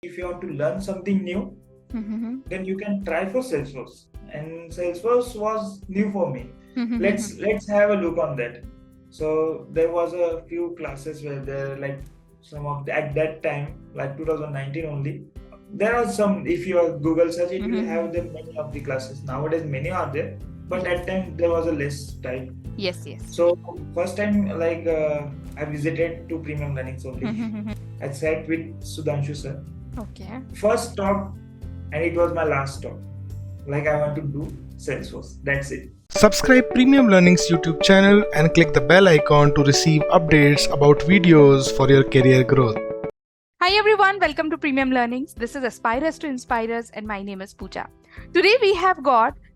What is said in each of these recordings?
if you want to learn something new, then you can try for Salesforce. And Salesforce was new for me. Let's have a look on that. So there was a few classes where there like some of at that time, like 2019 only. There are some. If you are Google search, it will have the many of the classes. Nowadays, many are there, but at time there was a less type. Yes. So first time I visited to Premium Learnings only. I sat with Sudhanshu sir. Okay. First talk, and it was my last talk. Like I want to do Salesforce. That's it. Subscribe Premium Learning's YouTube channel and click the bell icon to receive updates about videos for your career growth. Hi everyone, welcome to Premium Learnings. This is Aspirers to Inspirers and my name is Pooja.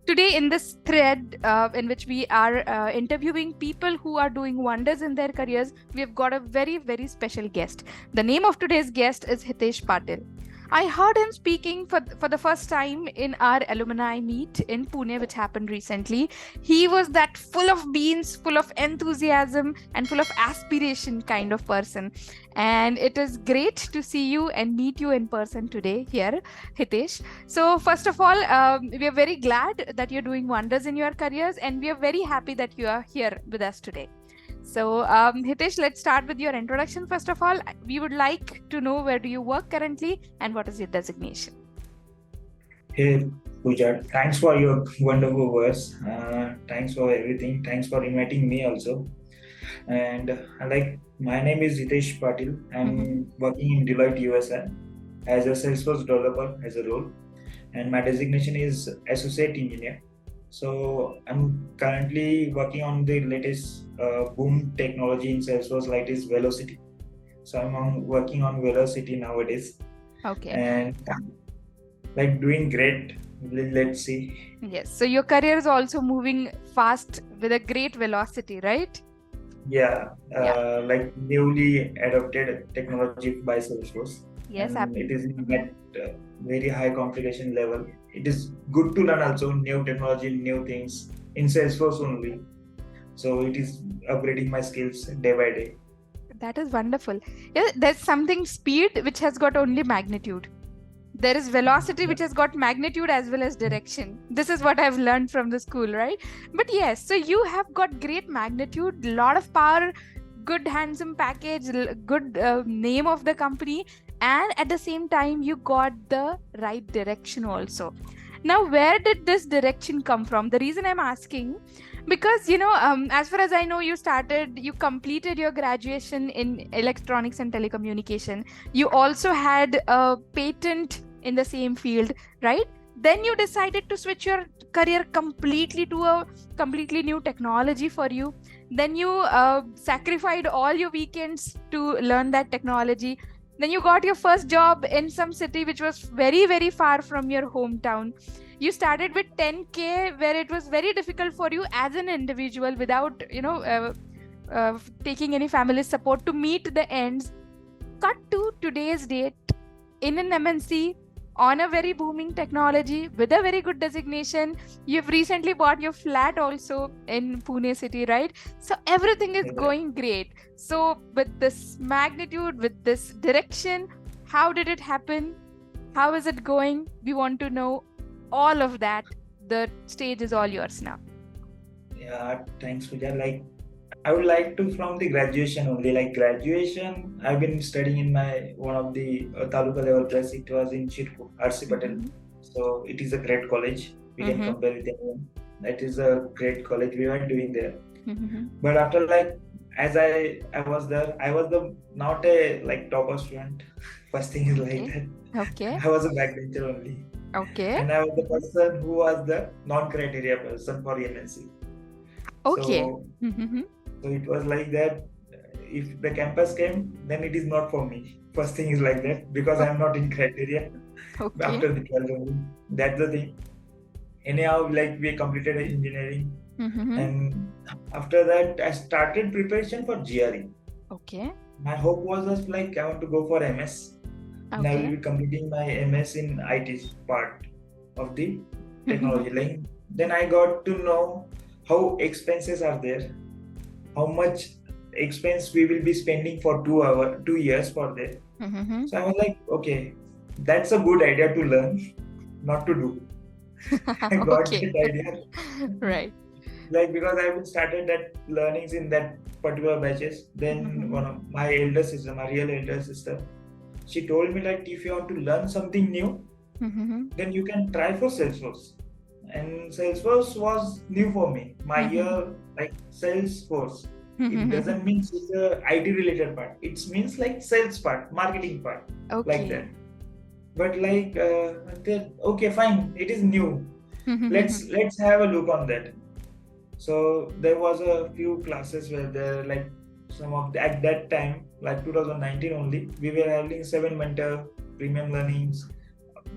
Today in this thread in which we are interviewing people who are doing wonders in their careers, we have got a very, very special guest. The name of today's guest is Hitesh Patil. I heard him speaking for the first time in our alumni meet in Pune, which happened recently. He was that full of beans, full of enthusiasm, and full of aspiration kind of person. And it is great to see you and meet you in person today here, Hitesh. So first of all, we are very glad that you're doing wonders in your careers, and we are very happy that you are here with us today. So Hitesh, let's start with your introduction. First of all, we would like to know where do you work currently and what is your designation? Hey Pooja, thanks for your wonderful words. Thanks for everything. Thanks for inviting me also. And my name is Hitesh Patil. I'm working in Deloitte USA as a Salesforce developer as a role, and my designation is associate engineer. So I'm currently working on the latest boom technology in Salesforce, like this Velocity. So working on Velocity nowadays. Okay. And doing great. Let's see. Yes. So your career is also moving fast with a great velocity, right? Yeah. Like newly adopted technology by Salesforce. Yes. And it is at very high complication level. It is good to learn also new technology, new things in Salesforce only. So it is upgrading my skills day by day. That is wonderful. Yeah, there's something speed which has got only magnitude. There is velocity which has got magnitude as well as direction. This is what I've learned from the school, right? But yes, so you have got great magnitude, lot of power, good handsome package, good name of the company, and at the same time you got the right direction also. Now, where did this direction come from? The reason I'm asking, because as far as I know, you completed your graduation in electronics and telecommunication. You also had a patent in the same field, right? Then you decided to switch your career completely to a completely new technology for you. Then you sacrificed all your weekends to learn that technology. Then you got your first job in some city which was very, very far from your hometown. You started with 10K, where it was very difficult for you as an individual without, taking any family support to meet the ends. Cut to today's date in an MNC on a very booming technology with a very good designation. You've recently bought your flat also in Pune city, right? So everything is going great. So with this magnitude, with this direction, how did it happen? How is it going? We want to know all of that. The stage is all yours now. Yeah, thanks, Pooja. I would like to from the graduation only. Graduation, I've been studying in one of the taluka level class. It was in Chirpur, C.A.P. Patil. So it is a great college. We can compare with anyone. That is a great college. We were doing there. But after as I was there, I was not a topper student. First thing is that. Okay. I was a backbencher only. Okay. And I was the person who was the non-criteria person for MNC. Okay. So it was like that. If the campus came, then it is not for me. First thing is like that, because I'm not in criteria. Okay. After the 12th only. That's the thing. Anyhow, we completed engineering. And after that, I started preparation for GRE. Okay. My hope was just I want to go for MS. Okay. And I will be completing my MS in IT part of the technology. Then I got to know how expenses are there, how much expense we will be spending for 2 years for that. So I was okay, that's a good idea to learn, not to do. I got Okay. that idea. Right. Like, because I would started that learnings in that particular batches. Then one of my elder sister, my real elder sister, she told me like, if you want to learn something new, then you can try for Salesforce. And Salesforce was new for me. My year, like Salesforce, it doesn't mean it's the IT related part. It means like sales part, marketing part, like that. Okay. But like, okay, fine, it is new. Let's have a look on that. So there was a few classes where there like some of at that time, like 2019 only, we were having 7 mentor premium learnings.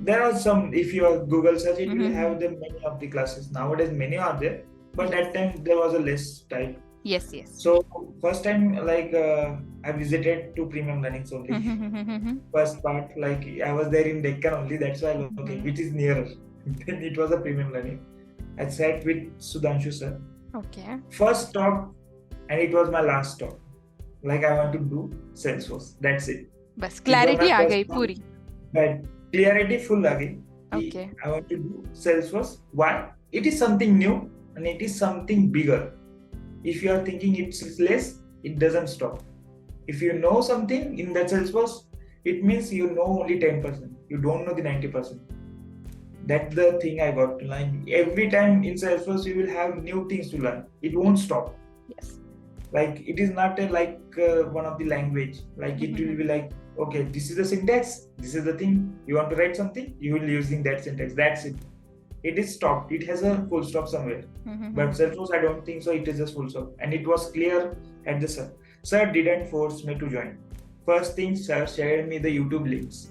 There are some, if you are Google search, it will have the many of the classes. Nowadays many are there, but Yes. that time there was a less type. Yes, yes. So first time, like I visited 2 premium learnings only. First part, like I was there in Deccan only, that's why okay, which is nearer. Then it was a premium learning. I sat with Sudhanshu sir. Okay. First stop, and it was my last stop. Like I want to do Salesforce. That's it. बस It was clarity my आ first गई stop. पूरी. But clarity full आ गई. Okay. I want to do Salesforce. Why? It is something new and it is something bigger. If you are thinking it's less, it doesn't stop. If you know something in that Salesforce, it means you know only 10%. You don't know the 90%. That's the thing I got to learn. Every time in Salesforce, you will have new things to learn. It won't stop. Yes. Like it is not one of the language. Like it will be like, okay, this is the syntax. This is the thing. You want to write something, you will using that syntax. That's it. It is stopped. It has a full stop somewhere. But Salesforce, I don't think so. It is just full stop. And it was clear at the sir. Sir didn't force me to join. First thing, sir shared me the YouTube links.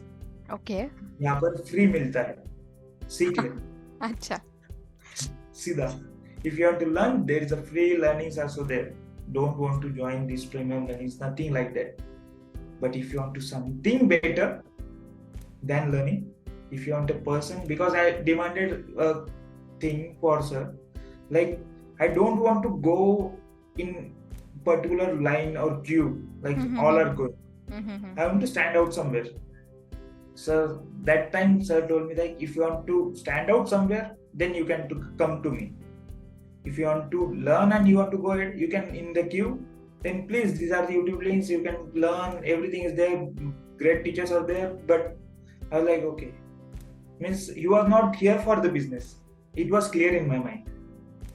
Okay. यहाँ पर free मिलता है. सीख ले. अच्छा. सीधा. If you want to learn, there is a free learnings also there. Don't want to join these premium learnings, nothing like that. But if you want to something better than learning, if you want a person, because I demanded a thing for sir, like I don't want to go in particular line or queue, like all are good. I want to stand out somewhere. So that time sir told me like, if you want to stand out somewhere, then you can come to me. If you want to learn and you want to go ahead, you can in the queue, then please, these are the YouTube links, you can learn, everything is there, great teachers are there. But I was like, okay, means you are not here for the business. It was clear in my mind.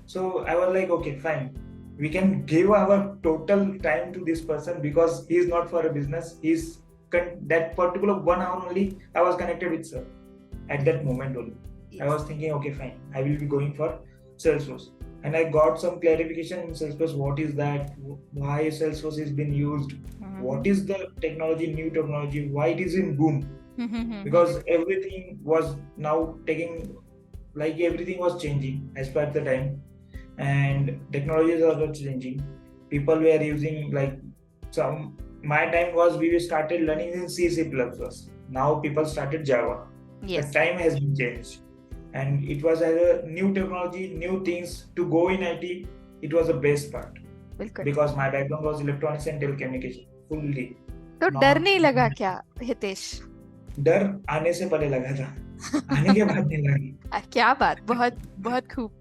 So I was like, okay, fine, we can give our total time to this person, because he is not for a business. He's that particular 1 hour only I was connected with sir at that moment only. I was thinking, okay, fine, I will be going for Salesforce. And I got some clarification in Salesforce. What is that? Why Salesforce is being used? What is the technology, new technology? Why it is in boom? Because everything was now taking, like everything was changing as per the time, and technologies are also changing. People were using like some. My time was we started learning in C++. Now people started Java. Yes. The time has been changed. And it was as a new technology, new things to go in IT. It was the best part. बिल्कुल. Because my background was electronics and telecommunication fully. तो डर नहीं लगा क्या हितेश? डर आने से पहले लगा था. आने के बाद नहीं लगा. क्या बात, बहुत बहुत खूब.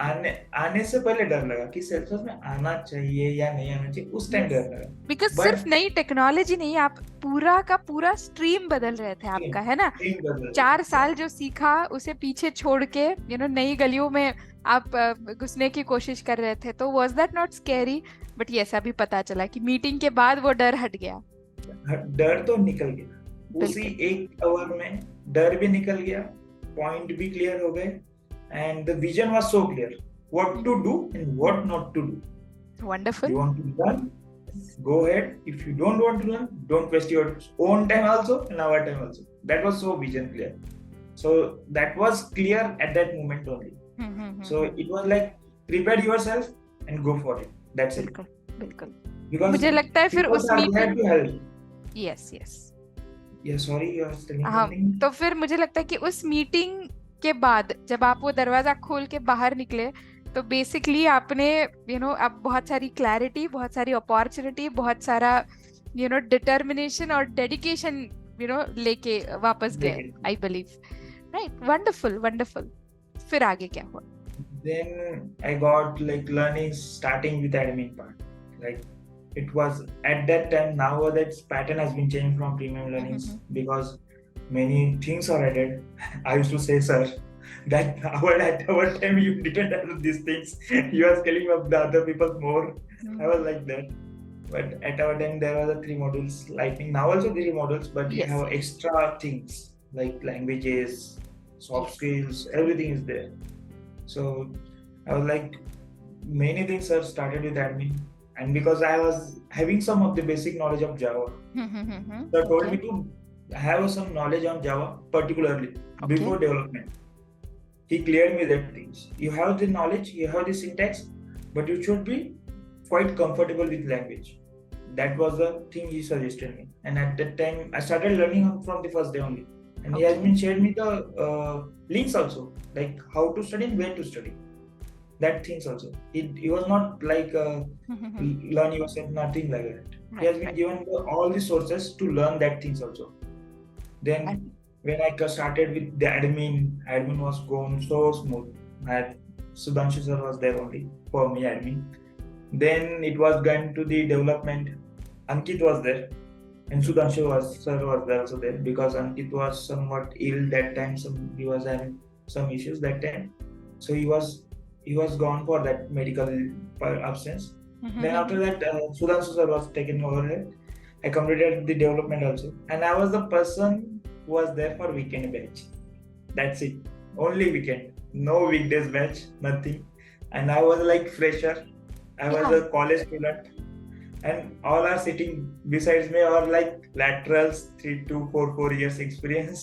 आने से पहले डर लगा कि सेल्सफोर्स में आना चाहिए या नहीं आना चाहिए, उस टाइम डर लगा. बिकॉज सिर्फ नई टेक्नोलॉजी नहीं, आप पूरा का पूरा स्ट्रीम बदल रहे थे आपका, है ना? 4 साल जो सीखा उसे पीछे छोड़ के नई गलियों में आप घुसने की कोशिश कर रहे थे. तो was that not scary? But ये ऐसा भी पता चला कि मीटिंग के बाद वो डर हट गया. डर तो निकल गया उसी 1 आवर में. डर भी निकल गया, पॉइंट भी क्लियर हो गए. And the vision was so clear, what to do and what not to do. Wonderful. You want to learn, go ahead. If you don't want to learn, don't waste your own time also and our time also. That was so vision clear. So that was clear at that moment only. So it was like, prepare yourself and go for it. That's it. बिल्कुल. Because मुझे लगता है फिर उस meeting, yes. Yeah, sorry, you are telling something. तो फिर मुझे लगता है कि उस मीटिंग के बाद जब आप वो दरवाजा खोल के बाहर निकले, तो बेसिकली आपने आप बहुत सारी क्लैरिटी, बहुत सारी अपॉर्चुनिटी, बहुत सारा डिटर्मिनेशन और डेडिकेशन लेके वापस गए, I believe. Right. Wonderful, wonderful. फिर आगे क्या हुआ? Then I got like learning starting with admin part. Like it was at that time. Nowadays pattern has been changed from premium learnings because many things are added. I used to say, sir, that at our time you didn't have these things. You are scaling up the other people more. I was like that. But at our time there were the 3 modules. Lightning now also 3 modules, but you Yes. have extra things like languages, soft Yes. skills, everything is there. So I was like, many things have started with admin, and because I was having some of the basic knowledge of Java, so told me Okay. to have some knowledge on Java particularly Okay. before development. He cleared me that things. You have the knowledge, you have the syntax, but you should be quite comfortable with language. That was the thing he suggested me, and at that time I started learning from the first day only. And he has Okay. been shared me the links also, like how to study and where to study. That things also. It was not like learn yourself, nothing like that. He has Right, been right. given all the sources to learn that things also. Then And when I started with the admin was going so smooth. Sudhanshu sir was there only for me admin. Then it was going to the development. Ankit was there, and Sudhanshu sir was there also there because Ankit was somewhat ill that time. He was having some issues that time, so he was gone for that medical absence. Then after that, Sudhanshu sir was taken over it. I completed the development also, and I was the person who was there for weekend batch. That's it. Only weekend. No weekdays batch, nothing. And I was like fresher. I was yeah. a college student. And all are sitting besides me are like laterals, 3 to 4 years experience.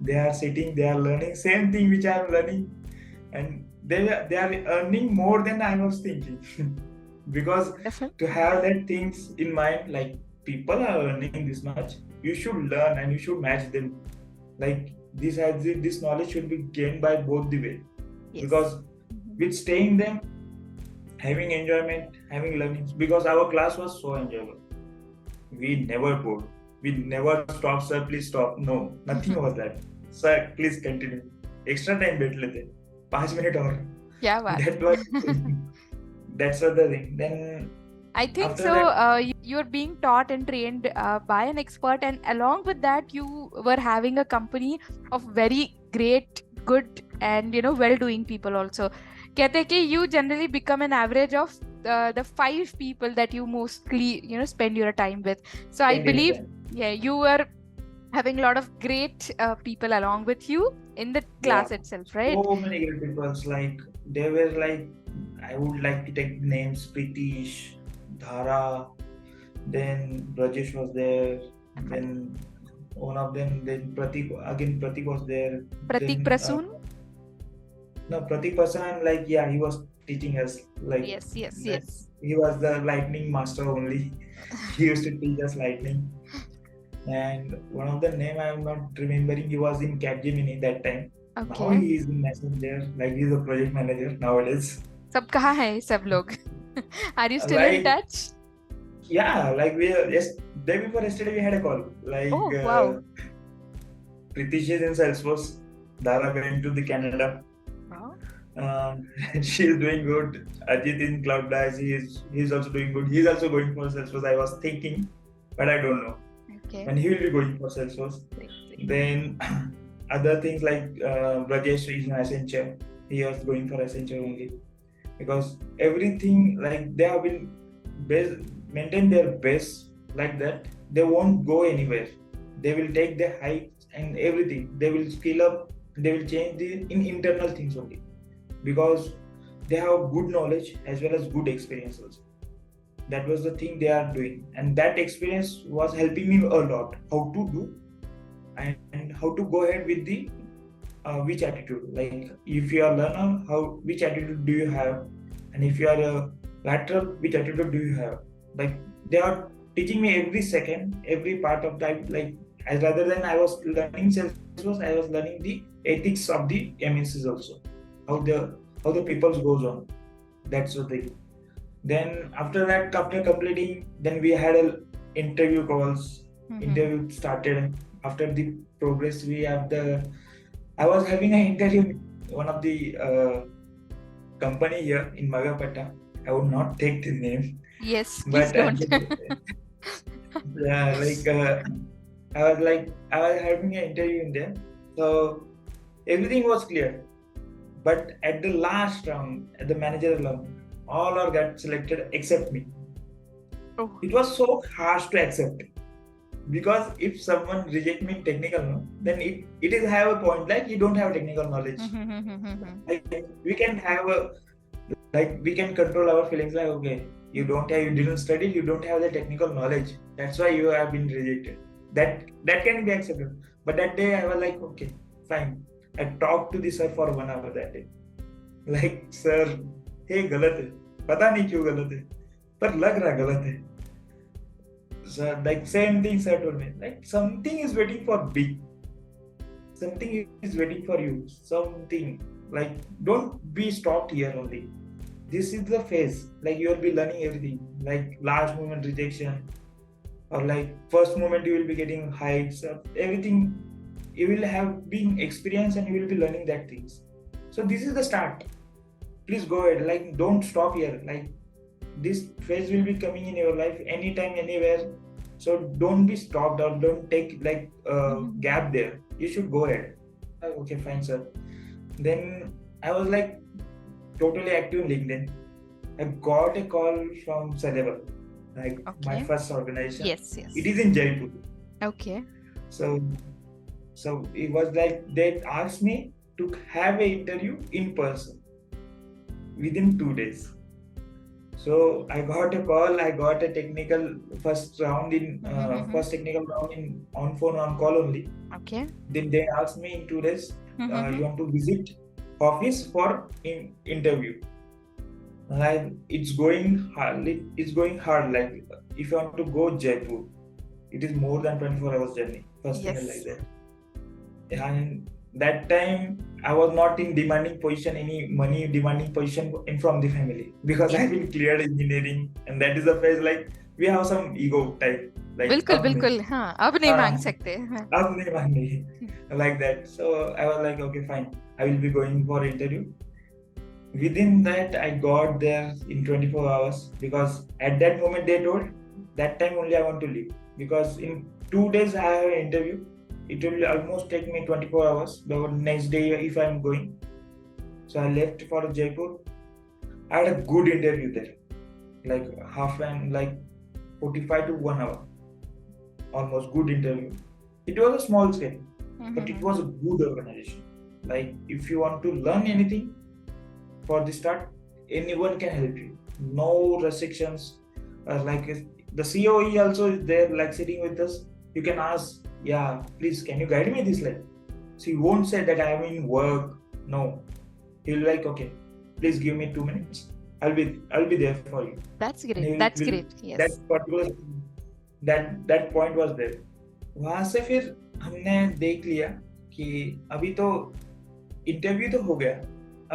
They are sitting, they are learning same thing which I am learning. And they are earning more than I was thinking. Because to have that things in mind, like people are earning this much, you should learn and you should match them. Like this knowledge should be gained by both the way. Yes. Because with staying them, having enjoyment, having learning, because our class was so enjoyable. We never bored. We never stop, sir, please stop. No, nothing was that. Sir, please continue. Extra time बैठ लेते 5 minutes और. क्या बात. That was that's the thing. Then I think after so. that, You're being taught and trained by an expert, and along with that, you were having a company of very great, good, and well-doing people also. कहते हैं कि you generally become an average of the 5 people that you mostly spend your time with. So I believe, yeah, you were having a lot of great people along with you in the class itself, right? So many great people. Like they were like, I would like to take names: Pritish, Dhara, then Rajesh was there, then one of them, then Pratik was there. Pratik then, Prasoon? No, Pratik Prasoon, like, yeah, he was teaching us. Like, yes. He was the lightning master only. He used to teach us lightning. And one of the name I am not remembering, he was in Capgemini that time. Okay. Now he is in Messenger, like he's a project manager nowadays. सब कहाँ है सब लोग? Are you still in touch? Yeah, like day before yesterday we had a call. Like, oh wow. Pritish is in Salesforce. Dara went to the Canada. Wow. She is doing good. Ajit in Cloud Dice, he's also doing good. He's also going for Salesforce. I was thinking, but I don't know. Okay. And he will be going for Salesforce. Then other things like Rajesh is in Accenture. He was going for Accenture only. Because everything, like, they have been maintain their base like that. They won't go anywhere. They will take the heights and everything. They will scale up. They will change in internal things only. Because they have good knowledge as well as good experience also. That was the thing they are doing, and that experience was helping me a lot. How to do and how to go ahead with the which attitude. Like, if you are learner, which attitude do you have, and if you are a lateral, which attitude do you have? Like, they are teaching me every second, every part of that. Like, as rather than I was learning Salesforce, I was learning the ethics of the MNCs also. How the people goes on. That's the thing. Then after that, after completing, then we had interview calls. Interview started. after the progress we have I was having an interview with one of the company here in Magapata. I would not take the name, Yes, please but don't. yeah, I was having an interview in there, so everything was clear. But at the last round, at the manager round, all are got selected except me. Oh. It was so harsh to accept, because if someone reject me in technical, no, then it is have a point like you don't have technical knowledge. Like we can have a we can control our feelings like, okay, you didn't study, you don't have the technical knowledge, that's why you have been rejected. That can be accepted. But that day I was like, okay, fine. I talked to the sir for 1 hour that day. Like, sir, hey, गलत है, पता नहीं क्यों गलत है, पर लग रहा गलत है. So like same thing sir told me, like something is waiting for big, something is waiting for you, something, like don't be stopped here only. This is the phase, like you will be learning everything, like last moment rejection, or like first moment you will be getting heights, everything you will have been experienced and you will be learning that things. So this is the start. Please go ahead, like don't stop here. Like this phase will be coming in your life anytime, anywhere. So don't be stopped or don't take like gap there. You should go ahead. Okay, fine, sir. Then I was like totally active in LinkedIn. I got a call from Celebrate, like my first organization. Yes. It is in Jaipur. Okay. So it was like they asked me to have an interview in person within 2 days. So I got a call. I got a technical first round in first technical round in on phone on call only. Okay. Then they asked me in 2 days, you want to visit office for interview. Like it's going hard. It's going hard. Like if you want to go Jaipur, it is more than 24 hours journey. First thing like that. And that time I was not in demanding position, any money demanding position from the family, because I've been cleared engineering, and that is the phase like we have some ego type. Like बिल्कुल हाँ अब नहीं मांग सकते अब नहीं मांगेंगे like that. So I was like, okay, fine, I will be going for interview. Within that I got there in 24 hours, because at that moment they told that time only I want to leave, because in 2 days I have an interview. It will almost take me 24 hours the next day if I'm going. So I left for Jaipur. I had a good interview there, like half an like 45 to 1 hour, almost good interview. It was a small scale, but it was a good organization. Like if you want to learn anything for the start, anyone can help you. No restrictions. Like the COE also is there, like sitting with us. You can ask, yeah, please, can you guide me this like? So he won't say that I am in work. No, he'll like, okay, please give me 2 minutes. I'll be there for you. That's great. That's great. Yes. That particular that point was there. वहाँ से फिर हमने देख लिया कि अभी तो interview तो हो गया,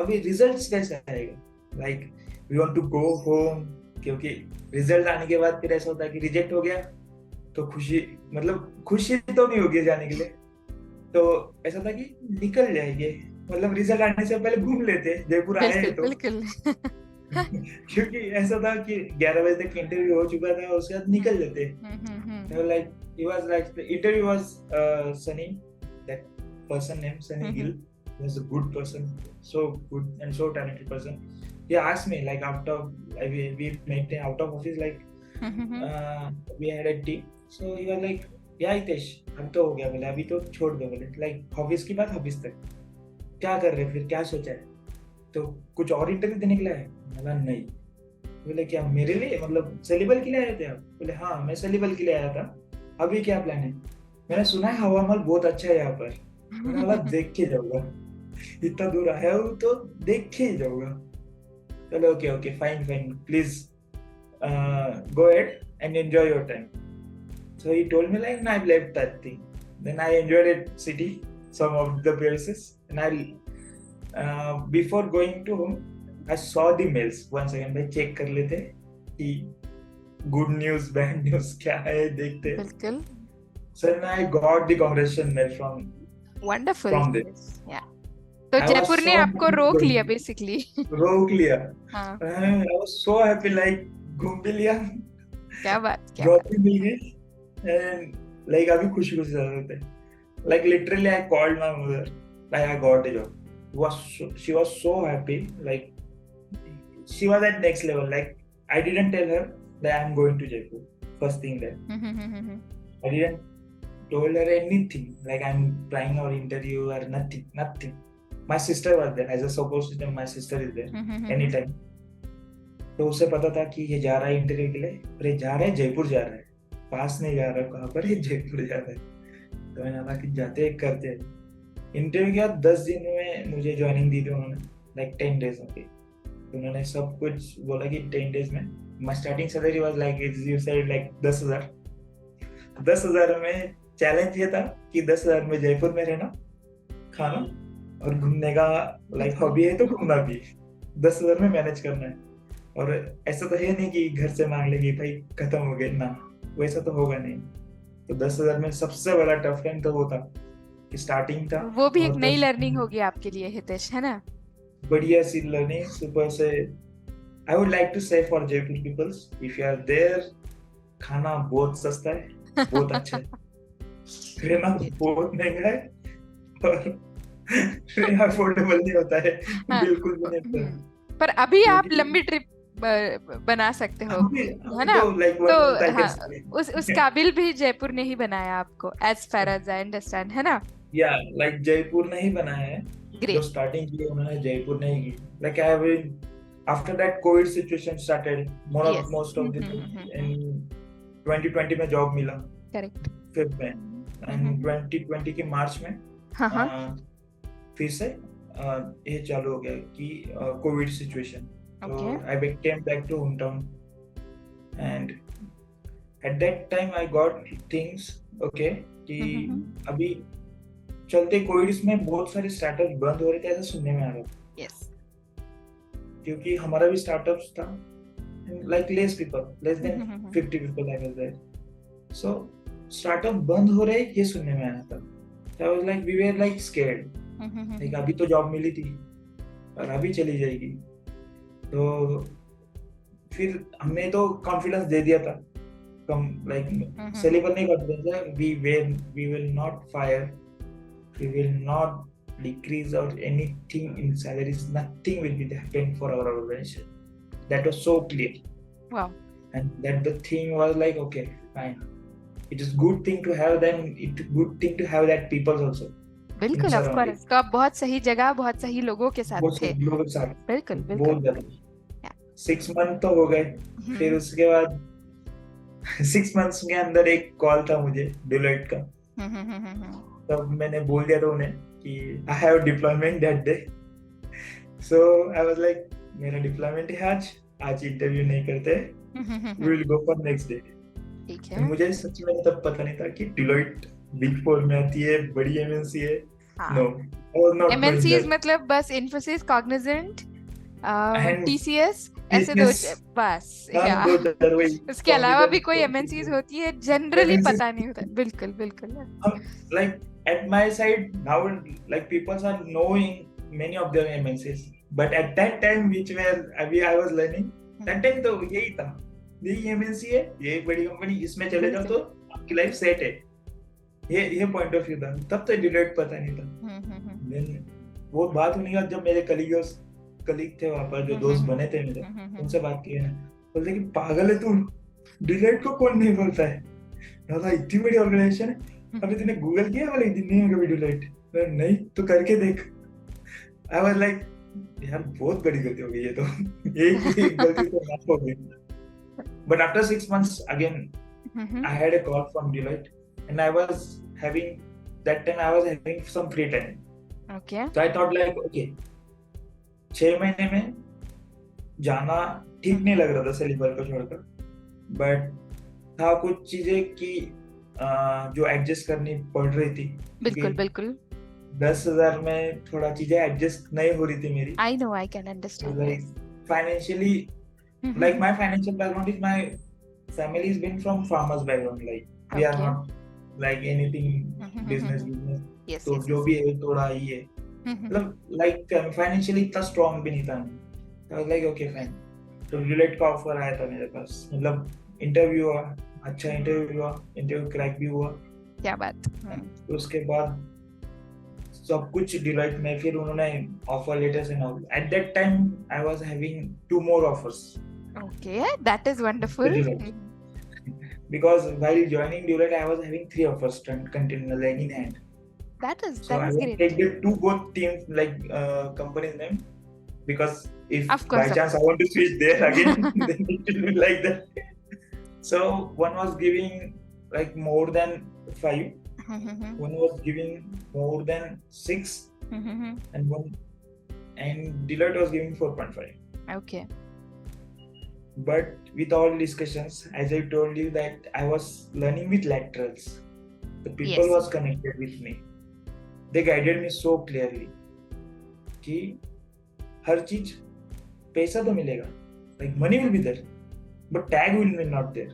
अभी रिजल्ट्स कैसे आएगा? Like we want to go home, क्योंकि रिजल्ट आने के बाद फिर ऐसा होता है कि रिजेक्ट हो गया तो खुशी तो नहीं होगी जाने के लिए, तो ऐसा था कि निकल जाएंगे, मतलब रिजल्ट आने से पहले घूम लेते जयपुर आए तो क्योंकि ऐसा था कि 11 बजे तक इंटरव्यू हो चुका था, उसके बाद निकल लेते. So like he was like, the interview was Sunny, that person named Sunny Gill. He was a good person, so good and so talented person. He asked me like after we met out of office, like we had a team. So he was like, yeah Hitesh, अब तो हो गया, बोले अभी तो छोड़ दो, बोले like ऑफिस की बात ऑफिस तक, क्या कर रहे फिर, क्या सोचा है, तो कुछ और इंटरव्यू देने के लिए है? बोला नहीं. बोले क्या मेरे लिए, मतलब सेलिबल के लिए आए थे आप? बोले हाँ मैं सेलिबल के लिए आया था, अभी क्या प्लान है? मैंने सुना है हवा महल बहुत अच्छा है यहाँ पर. मैंने बोला देख के जाऊंगा, इतना दूर आया हूँ तो देख के जाऊंगा. चलो okay fine please go ahead and enjoy your time. So he told me like, I've left that thing. Then I enjoyed it city, some of the places, and I before going to home, I saw the mails once again. भाई check कर लेते कि good news, bad news क्या है देखते. बिल्कुल. So then I got the congratulation mail Wonderful. from them. Yes. Yeah. तो I was Jaipur ने so आपको happy रोक going. लिया बेसिकली. रोक लिया. हाँ. I was so happy, like घूम भी लिया, क्या बात, क्या जॉब बात. भी मिल गई, and like अभी खुशी खुशी चल रहे थे. Like literally I called my mother, like I got a job. She was so happy, like she was at next level. Like I didn't tell her that I'm going to Jaipur. First thing that I didn't told her anything. Like I'm applying or interview or nothing. My sister was there. As a support system, my sister is there anytime. तो उसे पता था कि ये जा रहा है interview के लिए, पर ये जा रहा है जयपुर जा रहा है, पास नहीं जा रहा है, कहाँ पर है, जयपुर जा रहा है. तो मैंने कहा कि जाते हैं करते हैं. इंटरव्यू के बाद 10 दिन में मुझे ज्वाइनिंग दी थी उन्होंने, लाइक 10 डेज में. उन्होंने सब कुछ बोला कि 10 डेज में. My starting salary was like you said like 10,000 में. चैलेंज ये था कि 10,000 में जयपुर में रहना, खाना और घूमने का लाइक हॉबी है तो घूमना भी 10,000 में मैनेज करना है. और ऐसा तो है नहीं कि घर से मांग लेंगे भाई खत्म हो गए ना, वैसा तो होगा नहीं. तो 10,000 में सबसे बड़ा टफ टाइम तो वो था कि स्टार्टिंग था. वो भी एक नई लर्निंग होगी आपके लिए हितेश, है ना? बढ़िया सी लर्निंग सुपर से. I would like to say for Jaipur peoples, if you are there, खाना बहुत सस्ता है, बहुत अच्छा है, रहना बहुत महंगा है और अफोर्डेबल नहीं होता है. बिल्कुल भी नहीं होता है. पर अभी आप लंबी ट्रिप बना सकते हो, है ना? तो हाँ, उस काबिल भी जयपुर ने ही बनाया आपको, as far as I understand, है ना? या लाइक जयपुर ने ही बनाया है. जो स्टार्टिंग की उन्होंने जयपुर ने ही की. Like I have after that Covid situation started, most of the in 2020 में जॉब मिला. करेक्ट. फिर में एंड 2020 के मार्च में फिर से ये चालू हो गया कि Covid situation. So I came back to hometown, and at that time I got things okay कि अभी चलते कोविड में बहुत सारे स्टार्टअप बंद हो रहे थे, ऐसा सुनने में आ रहा था. Yes. क्योंकि हमारा भी स्टार्टअप्स था, like less than 50 people I was there. So startup बंद हो रहे ये सुनने में आया था. So I was like we were like scared. Like अभी तो जॉब मिली थी और अभी चली जाएगी. तो फिर हमने तो कॉन्फिडेंस दे दिया था, कम लाइक सेलिब्रेट नहीं करते थे. we will not fire, we will not decrease or anything in salaries, nothing will be happen for our organization. That was so clear. Wow. And that the thing was like okay fine, it is good thing to have them, it good thing to have that people also. बिल्कुल, of course. तो आप बहुत सही जगह, बहुत सही लोगों के साथ थे. लोगों के साथ बिल्कुल बहुत ज्यादा. 6 मंथ तो हो गए. फिर उसके बाद 6 मंथ्स के अंदर एक कॉल था मुझे डिलॉयट का. तब मैंने बोल दिया था उन्हें कि I have deployment that day. So I was like मेरा डिप्लॉयमेंट है आज इंटरव्यू नहीं करते, we will go for next day. ठीक है. मुझे सच में तब पता नहीं था कि डिलॉयट बिग 4 में आती है, बड़ी एमएनसी है. नो, और नॉट एमएनसीज मतलब बस इन्फोसिस, कॉग्निजेंट, टीसीएस, ऐसे दो बस. उसके अलावा भी कोई एमएनसीज होती है जनरली पता नहीं होता. बिल्कुल बिल्कुल. Like at my side now like peoples are knowing many of their MNCs, but at that time which were I was learning, that time तो यही था, यही एमएनसी है, ये बड़ी कंपनी, इसमें चले जाओ तो आपकी लाइफ सेट है. ये पॉइंट ऑफ व्यू था. तब तो डिलीट पता नहीं था. वो बात होने का जब मेरे कलीग थे वहाँ पर, जो दोस्त बने थे मेरे, उनसे बात की है, बोलते कि पागल है तू, डिलीट को कौन नहीं बोलता है, इतनी बड़ी ऑर्गेनाइजेशन है, अभी तूने गूगल किया वाला दिन नहीं होगा डिलीट? नहीं तो करके देख. आई वाज लाइक यार बहुत बड़ी गलती हो गई ये तो. एक गलती तो माफ हो गई. But after 6 months again I had a call from delete. And I was having some free time. Okay. So I thought like okay, 6 महीने में जाना ठीक नहीं लग रहा था सेलिबर को छोड़कर, बट था कुछ चीजें कि जो एडजस्ट करनी पड़ रही थी. बिल्कुल बिल्कुल. 10,000 में थोड़ा चीजें एडजस्ट नहीं हो रही थी मेरी. I know, I can understand. Like financially, like my financial background is my family has been from farmers background. Like we are not like anything business. Yes, तो yes, जो yes. भी है थोड़ा ही है, मतलब like financially इतना strong भी नहीं था मैं. I was like okay fine. तो डिलेट का ऑफर आया था मेरे पास, मतलब इंटरव्यू हुआ, अच्छा इंटरव्यू हुआ, इंटरव्यू क्रैक भी हुआ. क्या बात. तो उसके बाद सब कुछ डिलाइट में, फिर उन्होंने offer letters and all. Eight that time I was having 2 more offers. Okay, that is wonderful. Because while joining Deloitte, I was having 3 offers continually in hand. That is So I won't great. take the both teams like company's name, because if Of course, by of chance I want to switch there again, then it will be like that. So one was giving like more than 5, one was giving more than 6, and Deloitte was giving 4.5. Okay. But with all discussions, as I told you that I was learning with laterals. The people Yes. was connected with me. They guided me so clearly कि हर चीज पैसा तो मिलेगा, like money will be there, but tag will be not there.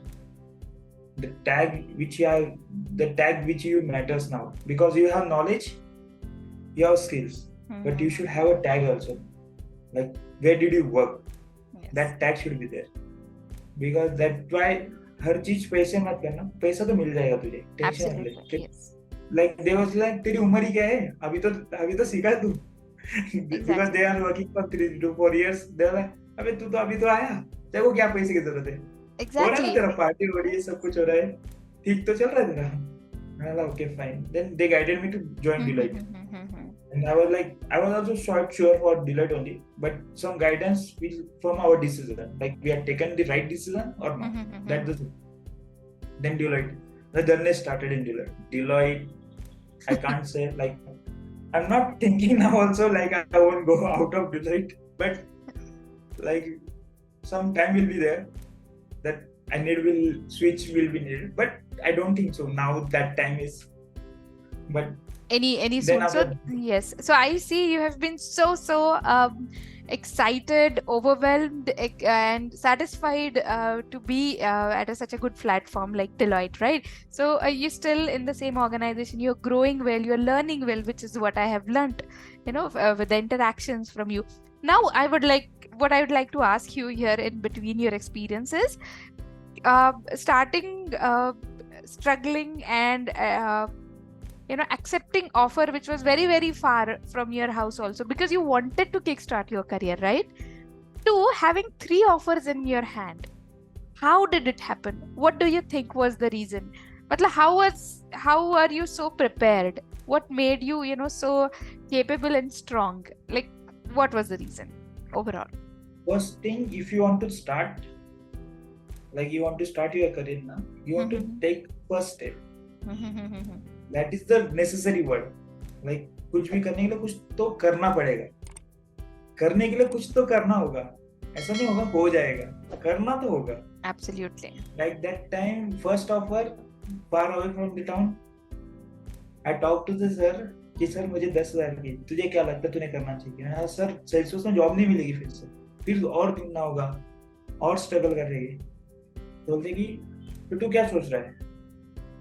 The tag which you matters now, because you have knowledge, you have skills, but you should have a tag also, like where did you work. Yes. That tag should be there, because that's why हर चीज पैसे मत करना, पैसा तो मिल जाएगा तुझे, tension मत ले. Absolutely. Yes. Like they was like तेरी उम्र ही क्या है, अभी तो सीखा है तू. Because they are working for 3 to 4 years, they are like अबे तू तो अभी तो आया, तेरे को क्या पैसे की जरूरत है. हो रहा है तेरा पार्टी हो रही है, सब कुछ हो रहा है, ठीक तो चल रहा है तेरा. मैं बोला okay fine. Then they guided me to join Deloitte. And I was also sure for Deloitte only, but some guidance from our decision, like we had taken the right decision or not. That was it. Then Deloitte, the journey started in Deloitte. I can't say, like, I'm not thinking now also like I won't go out of Deloitte, but like some time will be there that switch will be needed, but I don't think so now that time is. But any soon. So yes, so I see you have been so excited, overwhelmed, and satisfied to be at such a good platform like Deloitte, right? So you're still in the same organization, you're growing well, you're learning well, which is what I have learned, with the interactions from you. Now I would like to ask you here, in between your experiences, starting struggling and accepting offer which was very, very far from your house also, because you wanted to kickstart your career, right? To having 3 offers in your hand. How did it happen? What do you think was the reason? Matlab, how are you so prepared? What made you, so capable and strong? Like, what was the reason overall? First thing, if you want to start, like you want to start your career now, you want to take first step. That is the necessary word. Like कुछ भी करने के लिए कुछ तो करना पड़ेगा, करने के लिए कुछ तो करना होगा, ऐसा नहीं होगा हो जाएगा, करना तो होगा. Absolutely. Like that time, first offer, far away from the town, I talked to the sir कि सर मुझे 10,000 की, तुझे क्या लगता है तूने करना चाहिए. हाँ सर, सेल्सफोर्स में जॉब नहीं मिलेगी, फिर और ढूंढना होगा, और स्ट्रगल करेगी. बोलते कि तो तू क्या सोच रहा है.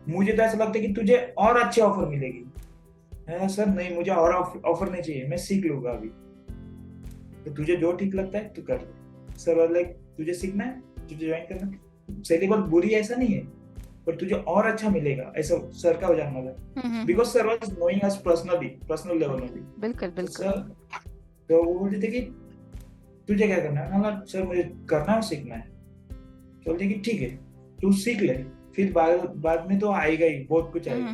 मुझे तो ऐसा लगता है कि तुझे और अच्छे ऑफर मिलेगी. सर नहीं, मुझे और ऑफर नहीं चाहिए, मैं सीख लूंगा अभी. तो तुझे जो ठीक लगता है तू कर ले. सर लाइक तुझे सीखना है, तुझे ज्वाइन करना है, सैलरी बहुत बुरी है ऐसा नहीं है, पर तुझे और अच्छा मिलेगा, ऐसा सर का हो जाना था. Because sir was knowing us personal level में भी. बिल्कुल. तो वो बोलते थे कि तुझे क्या करना है. मैं सर मुझे करना है, सीखना है. बोलते कि ठीक है तू सीख ले, फिर बाद में तो आएगा ही, बहुत कुछ आएगा.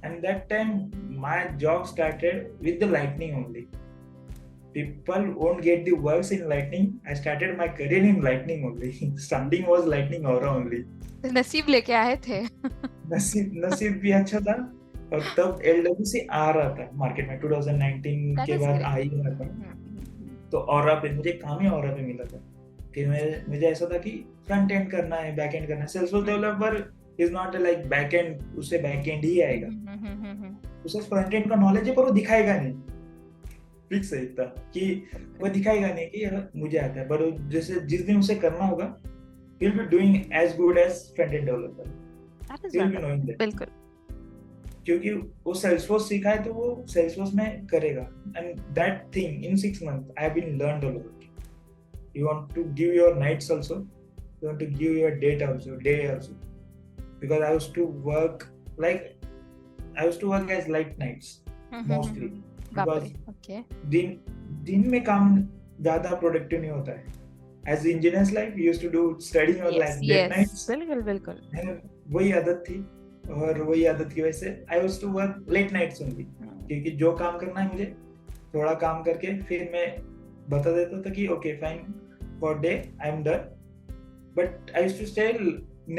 And that time my job started with the lightning only. People won't get the works in lightning. I started my career in lightning only. Starting was lightning aura only. नसीब लेके आए थे. नसीब भी अच्छा था. और तब LWC आ रहा था मार्केट में, 2019 के बाद आ ही रहा था. तो ऑरा पे मुझे काम ही ऑरा पे मिला था. कि मुझे ऐसा था कि फ्रंट एंड करना है, बैक एंड करना है. Salesforce developer is not like back and, उससे बैक एंड ही आएगा. उसे फ्रंट एंड का नॉलेज है पर वो दिखाएगा नहीं. फिक्स है इतना कि वो दिखाएगा नहीं कि मुझे आता है, पर जैसे जिस दिन उसे करना होगा, he will be doing as good as front end developer. That is he will be knowing that. बिल्कुल. क्योंकि वो सेल्सफोर्स सीखा है तो वो सेल्सफोर्स में करेगा, and that thing in 6 months I have been learned a lot. You want to give your nights also, you want to give your day also, because I used to work like I used to work as late nights mostly, बाप रे. because okay. दिन में काम ज्यादा productive नहीं होता है. As engineers life we used to do studying on yes late yes, nights, बिल्कुल बिल्कुल. and वही आदत थी, और वही आदत की वजह से I used to work late nights only, क्योंकि जो काम करना है मुझे थोड़ा काम करके फिर मैं बता देता था कि okay fine for day I'm done, but I used to stay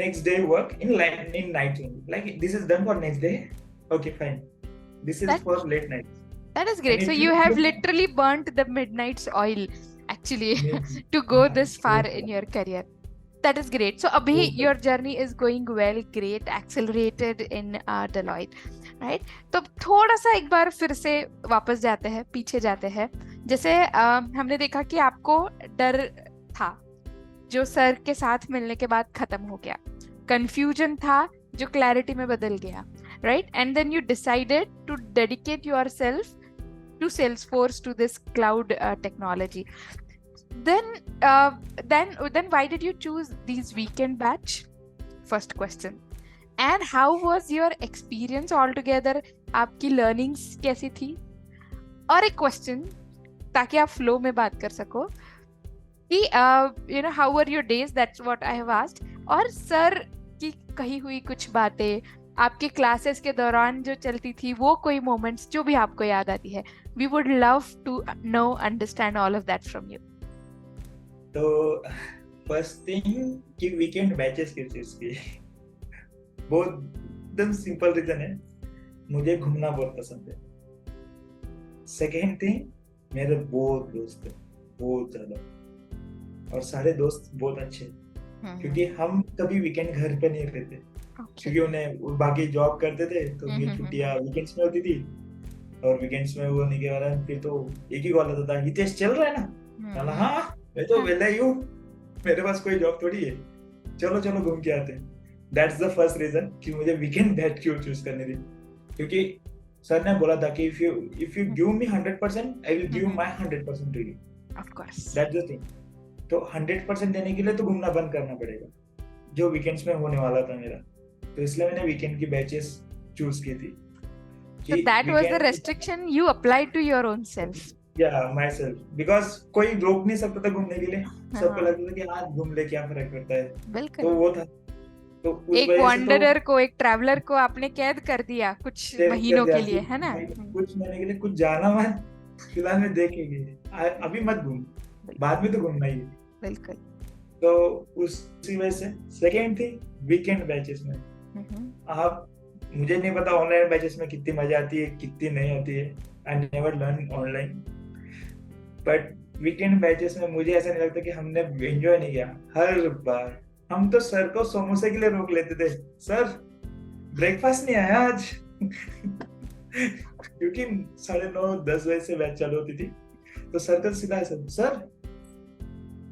next day work in night only, like this is done for next day, okay fine, this is That- for late night. That is great. And So if you have you- literally burnt the midnight's oil actually Yes. to go हाँ, this far वो- in your career. That is great. So abhi वो- your journey is going well, great, accelerated in Deloitte, right? तो थोड़ा सा एक बार फिर से वापस जाते हैं, पीछे जाते हैं. जैसे हमने देखा कि आपको डर था जो सर के साथ मिलने के बाद खत्म हो गया, कंफ्यूजन था जो क्लैरिटी में बदल गया, right? And then you decided to dedicate yourself to Salesforce, to this cloud technology. Then why did you choose these weekend batch? First question. And how was your experience altogether? आपकी learnings कैसी थी? और एक question ताकि आप flow में बात कर सको कि how were your days? That's what I have asked. और सर की कही हुई कुछ बातें आपके क्लासेस के दौरान जो चलती थी, वो कोई मोमेंट्स जो भी आपको याद आती है. We would love to know, understand all of that from you. तो फर्स्ट थिंग कि वीकेंड बैचेस किस चीज की, बहुत एकदम सिंपल रीजन है, मुझे घूमना बहुत पसंद है. सेकेंड थिंग मेरे बहुत दोस्त है, बहुत ज्यादा, और सारे दोस्त बहुत अच्छे हैं, क्योंकि हम कभी वीकेंड घर पे नहीं रहते, क्योंकि उन्हें बाकी जॉब करते थे तो उनकी छुट्टियां वीकेंड्स में होती थी, और वीकेंड्स में वो होने के बाद फिर तो एक ही कॉल आता था, हितेश चल रहा है ना? बोला हाँ मैं तो वेला ही हूँ, मेरे पास कोई जॉब थोड़ी है, चलो चलो घूम के आते हैं. दैट्स द फर्स्ट रीजन कि मुझे वीकेंड बैच क्यों चूज करनी थी, क्योंकि सर ने बोला था कि if you give me 100% I will give my 100% to you. Of course. That's the thing. तो 100% देने के लिए तो घूमना बंद करना पड़ेगा, जो वीकेंड्स में होने वाला था मेरा, तो इसलिए मैंने वीकेंड की बैचेस चूज की थी. So that was the restriction you applied to your own self. Yeah, myself, because कोई रोक नहीं सकता था घूमने के लिए, सबको लगता था कि आज घूम ले क्या फर्क पड़ता है, बिल्कुल. तो वो था. तो उस एक वजह से वॉन्डरर को, एक ट्रैवलर को आपने कैद कर दिया कुछ तो महीनों के लिए, है ना? कुछ महीने के लिए कुछ जाना मत, फिलहाल में देखेंगे, अभी मत घूम, बाद में तो घूमना ही. बिल्कुल. तो उसी वजह से सेकेंड थी वीकेंड बैचेस में. आप, मुझे नहीं पता ऑनलाइन बैचेस में कितनी मजा आती है कितनी नहीं आती है, I never learn online, but weekend batches में मुझे ऐसा नहीं लगता कि हमने एंजॉय नहीं किया. हर बार हम तो सर को समोसे के लिए रोक लेते थे, सर ब्रेकफास्ट नहीं आया आज क्योंकि 9:30-10 बजे से बैच चालू होती थी, तो सर का सीधा ऐसा, सर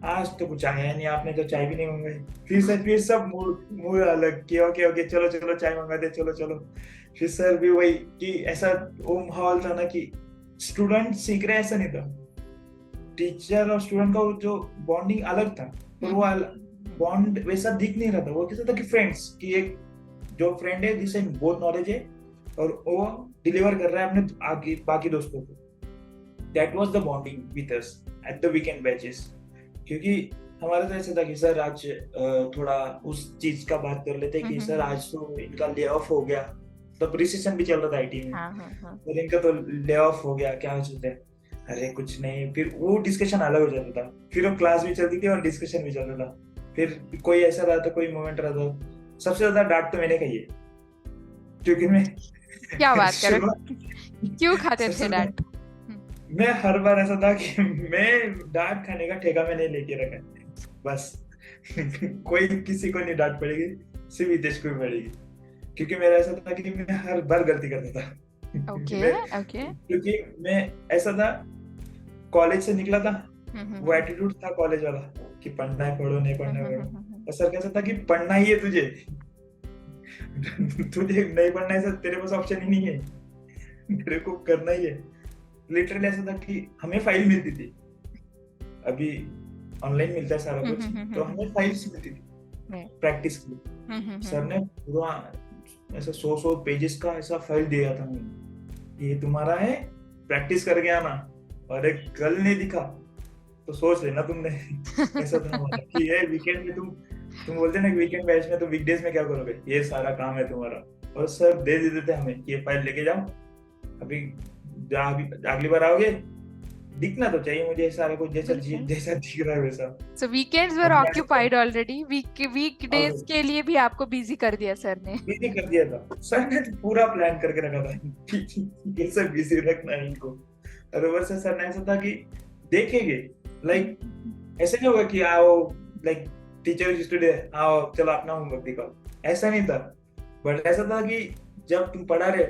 आज तो कुछ आया नहीं, आपने तो चाय भी नहीं मंगाई. फिर सब मूड अलग कि ओके चलो चलो चाय मंगाते, चलो चलो. फिर सर भी वही कि ऐसा वो माहौल था ना कि स्टूडेंट सीख रहे, ऐसा नहीं था. टीचर और स्टूडेंट का जो बॉन्डिंग अलग था, तो वो बॉन्ड वैसा दिख नहीं रहा था. वो कैसा था कि फ्रेंड्स, कि एक जो फ्रेंड है जिसे बहुत नॉलेज है और वो डिलीवर कर रहा है अपने आगे बाकी दोस्तों को. That was the bonding with us at the weekend batches. क्योंकि हमारा तो ऐसा था कि सर आज थोड़ा उस चीज का बात कर लेते कि सर आज तो इनका ले ऑफ हो गया, तब रिसेशन भी चल रहा था आईटी में, और इनका तो ले ऑफ हो गया, क्या सोचते हैं, अरे कुछ नहीं. फिर वो डिस्कशन अलग हो जाता था, फिर वो क्लास भी चलती थी और डिस्कशन भी चलता था. फिर कोई ऐसा रहा था, कोई मोमेंट रहा था, सबसे ज्यादा डांट तो मैंने खाई है, क्योंकि मैं क्या बात कर रहे हो, क्यों खाते थे डांट? मैं हर बार ऐसा था कि मैं डांट खाने का ठेका में नहीं लेके रखा, बस कोई किसी को नहीं डांट पड़ेगी, सिर्फ हितेश को ही पड़ेगी, क्योंकि मेरा ऐसा था कि मैं हर बार गलती करता था. ओके. क्योंकि मैं ऐसा था, कॉलेज से निकला था, वो एटीट्यूड था कॉलेज वाला कि पढ़ना है पढ़ो, नहीं पढ़ना है पढ़ो, और सर कैसा था कि पढ़ना ही है तुझे, तुझे नहीं पढ़ना है सर, तेरे पास ऑप्शन ही नहीं है, तेरे को करना ही है। लिटरली ऐसा था कि हमें फाइल मिलती थी, अभी ऑनलाइन मिलता है सारा कुछ, तो हमें फाइल्स मिलती थी प्रैक्टिस के लिए। सर ने पूरा ऐसा 100 पेजेस का ऐसा फाइल दिया था मुझे, ये तुम्हारा है, प्रैक्टिस करके आना। और एक कल नहीं दिखा तो सोच लेना तुमने कैसा था हमारा कि ये वीकेंड में तुम बोलते ना कि वीकेंड बैच में, तो वीकडेज में क्या करोगे, ये सारा काम है तुम्हारा। और सर दे देते थे हमें कि ये फाइल लेके जाओ, अभी अगली बार आओगे दिखना तो चाहिए मुझे सारा कुछ जैसा जैसा दिख रहा है वैसा। So weekends were occupied already. Weekdays के लिए भी आपको बिजी कर दिया सर ने। बिजी कर दिया था सर ने, तो पूरा प्लान करके रखा था कैसे बिजी रखना है इनको। और ऊपर से सर ने ऐसा था कि देखेंगे, लाइक ऐसा नहीं होगा कि आओ लाइक टीचर स्टूडेंट आओ चलो अपना होमवर्क दिखाओ, ऐसा नहीं था। बट ऐसा था कि जब तुम पढ़ा रहे,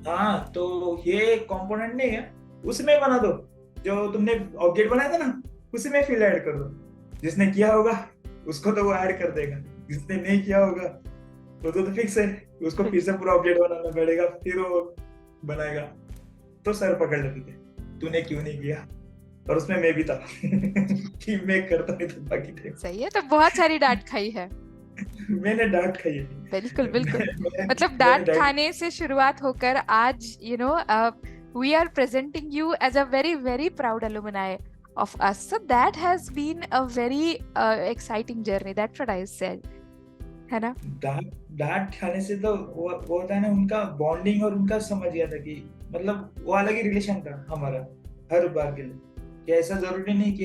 हाँ तो ये कंपोनेंट नहीं है, उसमें बना दो, जो तुमने ऑब्जेक्ट बनाया था ना उसी में फील्ड ऐड कर दो, जिसने किया होगा उसको तो वो ऐड कर देगा, जिसने नहीं किया होगा वो तो फिक्स है, उसको फिर से पूरा ऑब्जेक्ट बनाना पड़ेगा, फिर वो बनाएगा। तो सर पकड़ लेते थे, तूने क्यों नहीं किया, और उसमें मैं भी था कि मैं करता नहीं तो बाकी थे। सही है, तो बहुत सारी डांट खाई है। मैंने डांट खाई है। बिल्कुल बिल्कुल, मतलब डांट खाने से शुरुआत होकर आज we are presenting you as a very very proud alumni of us. So that has been a very exciting journey. That's what I said, है ना? डांट खाने से तो वो होता है ना, उनका बॉन्डिंग और उनका समझ गया था कि मतलब वो अलग ही रिलेशन था हमारा हर बार के लिए, कि ऐसा जरूरी नहीं कि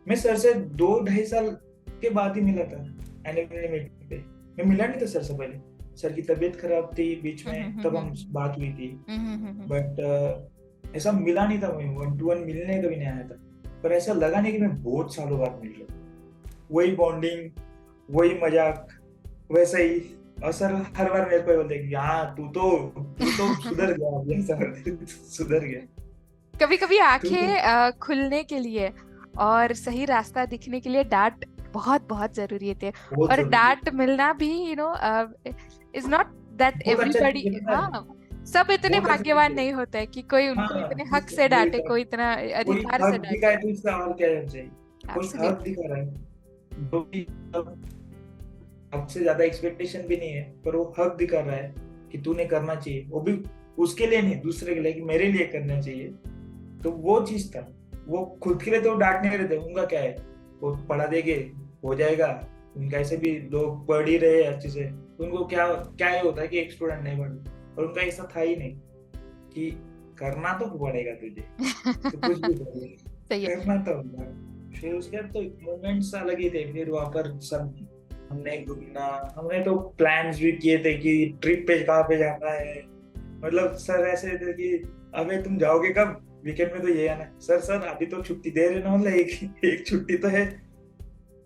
मैं सर से 2-2.5 साल के बाद ही मिला था एनुअल मीटिंग पे। मैं मिला नहीं था सर से पहले, सर की तबीयत खराब थी बीच में, तब हम बात हुई थी। बट ऐसा मिला नहीं था, मैं 1-to-1 मिलने कभी नहीं आया था। पर ऐसा लगा नहीं कि मैं बहुत सालों बाद मिल रहा हूँ। वही बॉन्डिंग, वही मजाक, वैसा ही। और सर हर बार मेरे को बोलते कि हाँ तू तो सुधर गया, ऐसा सुधर गया। कभी कभी आंखें खुलने के लिए और सही रास्ता दिखने के लिए डांट बहुत बहुत जरूरी थे। और डांट मिलना भी इज नॉट दैट एवरीबॉडी, हाँ सब इतने भाग्यवान नहीं होते कि कोई उनको इतने हक से डांटे, कोई इतना अधिकार से डांटे। कुछ हक दिखा रहा है, जो कि आपसे ज्यादा एक्सपेक्टेशन भी नहीं है, पर वो हक दिखा रहा है कि तूने करना चाहिए, वो भी उसके लिए नहीं दूसरे के लिए, कि मेरे लिए करना चाहिए। तो वो चीज था, वो खुद के लिए तो डांट नहीं रहते, उनका क्या है, वो पढ़ा देंगे हो जाएगा, उनका ऐसे भी लोग पढ़ ही रहे अच्छे से, उनको क्या ये होता है कि एक स्टूडेंट नहीं पढ़, और उनका ऐसा था ही नहीं कि करना तो पड़ेगा तुझे, तो कुछ भी करना तो होगा। फिर उसके बाद तो मोमेंट्स अलग ही थे। फिर वहां पर सब हमने घूमना, हमने तो प्लान्स भी किए थे कि ट्रिप पे कहाँ पे जाना है। मतलब सर ऐसे थे कि अबे तुम जाओगे कब, वीकेंड में तो ये आना। सर अभी तो छुट्टी दे रहे ना, मतलब एक छुट्टी तो है,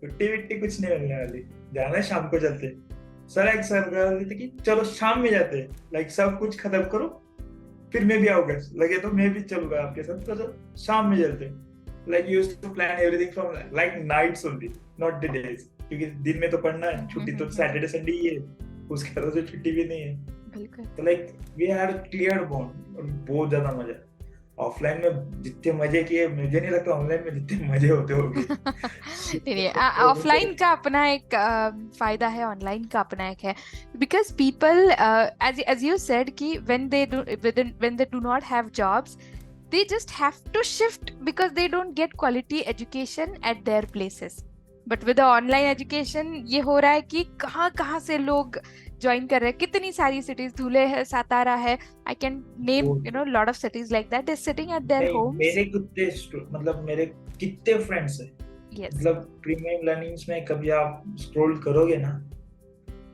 छुट्टी विट्टी कुछ नहीं मिलने वाली, जाना है शाम को चलते। सर कहते कि चलो शाम में जाते, लाइक सब कुछ खत्म करो फिर मैं भी आऊंगा, लगे तो मैं भी चलूंगा आपके साथ, तो शाम में चलते। Like used to plan everything from like nights only, not the days, क्योंकि दिन में तो पढ़ना है, छुट्टी तो सैटरडे संडे ही है, उसके बाद तो छुट्टी भी नहीं है। तो like we had clear bond, और बहुत ज्यादा मजा। ऑफलाइन में जितने मजे किए, मुझे नहीं लगता ऑनलाइन में जितने मजे होते होंगे। ऑफलाइन का अपना एक फायदा है, ऑनलाइन का अपना एक है, because people as you said कि when they do not have jobs, they just have to shift because they don't get quality education at their places. But with the online education ये हो रहा है कि कहाँ से लोग ज्वाइन कर रहे हैं, कितनी सारी सिटीज, धुले है, सातारा है, I can name lot of cities like that. They're sitting at their homes. मेरे कितने फ्रेंड्स हैं, मतलब प्रीमियम लर्निंग्स में कभी आप स्क्रॉल करोगे ना,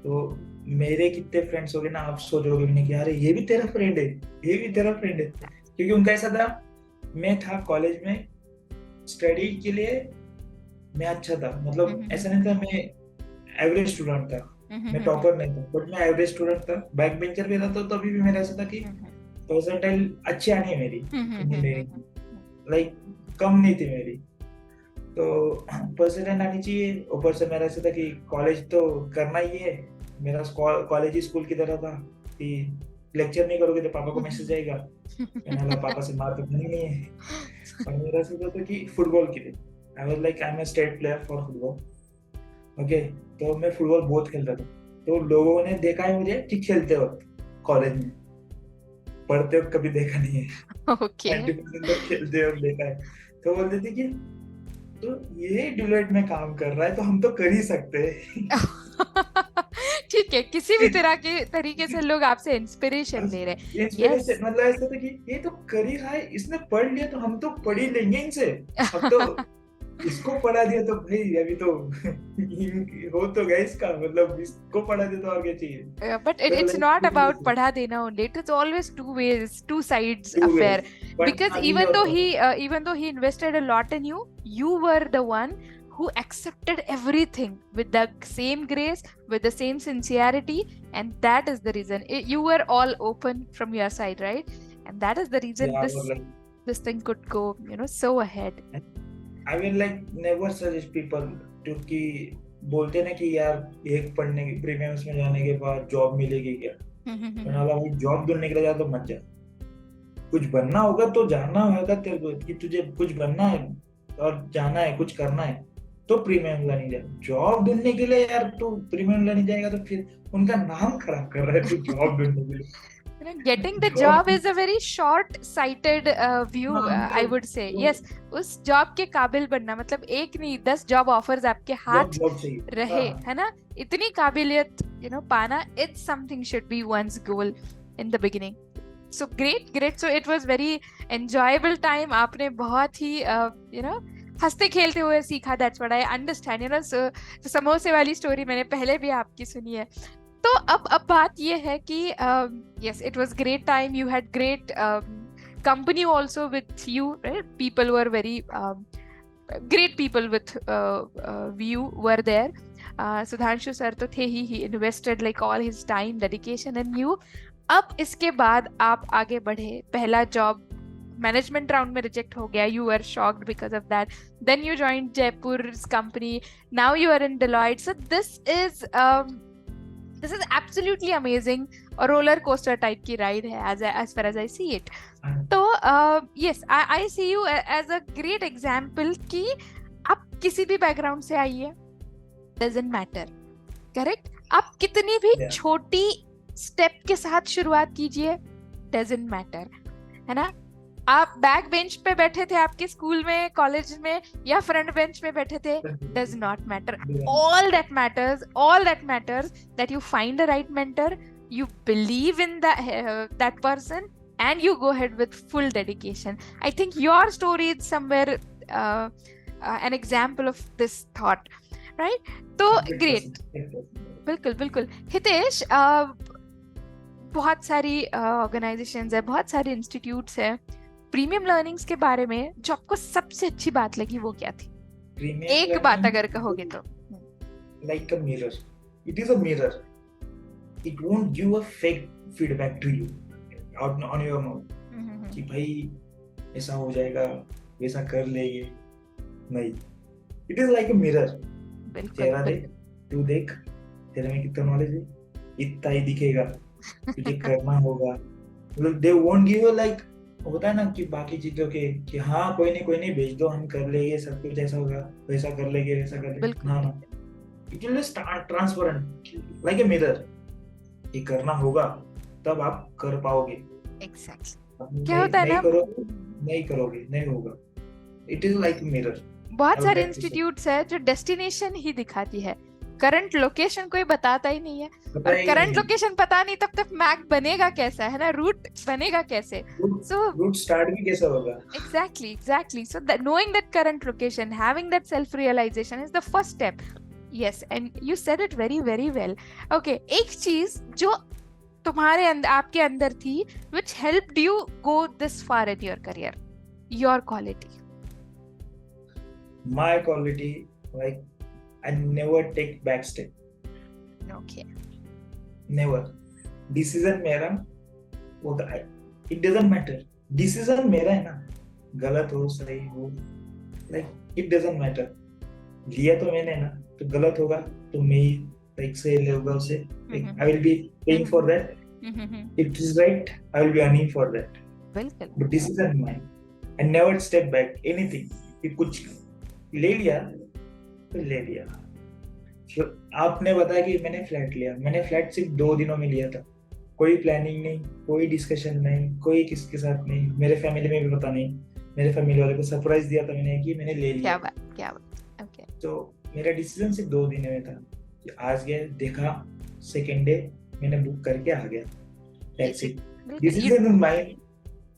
तो मेरे कितने फ्रेंड्स होंगे ना, आप सोचोगे नहीं कि अरे ये भी तेरा फ्रेंड है, ये भी तेरा फ्रेंड है। क्योंकि उनका ऐसा था, मैं था कॉलेज में स्टडी के लिए मैं अच्छा था, मतलब ऐसा नहीं था मैं एवरेज स्टूडेंट था, मैं टॉपर नहीं था, बट मैं एवरेज स्टूडेंट था, बैक बेंचर भी था। तो तभी भी मेरा ऐसा था कि परसेंटाइल अच्छी आनी है मेरी, लाइक कम नहीं थी मेरी, तो परसेंटाइल आनी चाहिए। ऊपर से मेरा ऐसा था कि कॉलेज तो करना ही है, मेरा कॉलेज स्कूल की तरह था कि लेक्चर नहीं करोगे तो पापा को मैसेज आएगा, मैंने बोला पापा से मार तो खानी नहीं है। और मेरा सोचा था कि फुटबॉल के लिए I was like I am a state player for football. Okay, तो मैं फुटबॉल बहुत खेलता था। तो लोगों ने देखा है मुझे कि खेलते वक्त कॉलेज में, पढ़ते वक्त कभी देखा नहीं है। ओके 90% लोग खेलते वक्त देखा है। तो बोलते थे कि तो ये डिलोइट में काम कर रहा है तो हम तो कर ही सकते हैं। ठीक है, किसी भी तरह के तरीके से लोग आपसे इंस्पिरेशन ले रहे हैं। यस, इंस्पिरेशन मतलब ऐसा था कि ये तो कर ही रहा है, इसने पढ़ लिया तो हम तो पढ़ ही लेंगे इनसे। अब तो इसको पढ़ा दिया तो भाई अभी तो हो तो गया इसका, मतलब इसको पढ़ा दिया तो और क्या चाहिए। but तो it's like not two about ways, padha dena only. It is always two ways, two sides two affair. ways. But Because हाँ, ये even though he invested a lot in you, you were the one who accepted everything with the same grace, with the same sincerity, and that is the reason you were all open from your side, right? And that is the reason yeah, this thing could go, so ahead. I will like never suggest people to कि बोलते ना कि यार एक पढ़ने के premiums में जाने के बाद जॉब मिलेगी क्या, मैंने बोला भाई जॉब ढूंढने के लिए जा तो मत जा। कुछ बनना होगा तो जाना होगा तेरे को, कि तुझे कुछ बनना है और जाना है कुछ करना है तो प्रीमियम लाने जा। जॉब ढूंढने के लिए यार तू प्रीमियम लाने जाएगा तो फिर उनका नाम खराब कर रहा है तू जॉब ढूंढने के लिए। Getting the job is a very short-sighted view, I would say. Yes, उस जॉब के काबिल बनना मतलब एक नहीं 10 जॉब ऑफर्स आपके हाथ रहे, है ना, इतनी काबिलियत पाना, it's something should be one's goal in the beginning. So great. So it was very enjoyable time. आपने बहुत ही हंसते खेलते हुए सीखा. That's what I understand. So समोसे वाली स्टोरी मैंने पहले भी आपकी सुनी है. तो अब बात ये है कि yes, it was great time. You had great company also with you, right? People were very great people with you were there. Sudhanshu sir तो थे ही, he invested like all his time, dedication in you. अब इसके बाद आप आगे बढ़े, पहला job management round में रिजेक्ट हो गया, you were shocked because of that. Then you joined Jaipur's company. Now you are in Deloitte. So this is absolutely amazing, और रोलर कोस्टर टाइप की राइड है as far as I see it. तो yes, I see you as a great example कि आप किसी भी background से आइए, doesn't matter, करेक्ट? आप कितनी भी छोटी स्टेप के साथ शुरुआत कीजिए, doesn't matter, है ना? आप बैक बेंच पे बैठे थे आपके स्कूल में, कॉलेज में, या फ्रंट बेंच पे बैठे थे, does not matter. All that matters that you find the right mentor, you believe in that person, and you go ahead with full dedication. I think your story is somewhere an example of this thought, right? तो great, बिल्कुल. हितेश, बहुत सारी organisations है, बहुत सारे institutes है, premium learnings के बारे में जो आपको सबसे अच्छी बात लगी वो क्या थी? एक बात अगर कहोगे तो. Like a mirror. It is a mirror. It won't give a fake feedback to you on your mouth. कि भाई ऐसा हो जाएगा, वैसा कर लेंगे, नहीं. It is like a mirror. तेरा देख, तू देख, तेरे में कितना नॉलेज है, इतना ही दिखेगा, तुझे करना होगा. They won't give you like होता है ना कि बाकी चीजों के कि हाँ कोई नहीं भेज दो, हम कर लेंगे, सब कुछ ऐसा होगा, वैसा कर लेंगे, वैसा कर लेंगे. ना, it will start transparent like a mirror. ये करना होगा तब आप कर पाओगे. एग्जैक्टली. क्या होता है ना, नहीं करोगे नहीं होगा. It is like mirror. बहुत सारे इंस्टीट्यूट्स है जो डेस्टिनेशन ही दिखाती है, करंट लोकेशन कोई बताता ही नहीं है. और करंट लोकेशन पता नहीं तब तक मैप बनेगा कैसा, है ना, रूट बनेगा कैसे, सो रूट स्टार्ट भी कैसा होगा. Exactly. So knowing that current location, having that self realization is the first step. Yes, and you said it very very well. Okay, एक चीज जो तुम्हारे अंदर, आपके अंदर थी, which helped you go this far in your career, your quality. My quality, like I never take back step. Okay. Never. Decision मेरा होता है. It doesn't matter. Decision मेरा है ना, गलत हो सही हो, like it doesn't matter. लिया तो मैंने ना, तो गलत होगा तो मैं ही like say level say like Mhm. I will be paying for that. Mhm. It is right, I will be earning for that. बिल्कुल But decision mine. I never step back anything. कि कुछ ले लिया तो ले लिया. So, आपने बताया कि मैंने फ्लैट सिर्फ 2 दिनों में लिया था. कोई प्लानिंग नहीं, कोई डिस्कशन नहीं, कोई किसके साथ नहीं, मेरे फैमिली में भी पता नहीं. मेरे फैमिली वाले को सरप्राइज दिया था मैंने कि मैंने ले लिया. क्या बात ओके तो मेरा डिसीजन सिर्फ 2 दिन में था कि आज गया देखा, सेकेंड डे मैंने बुक करके आ गया. That's it. Decision in mind.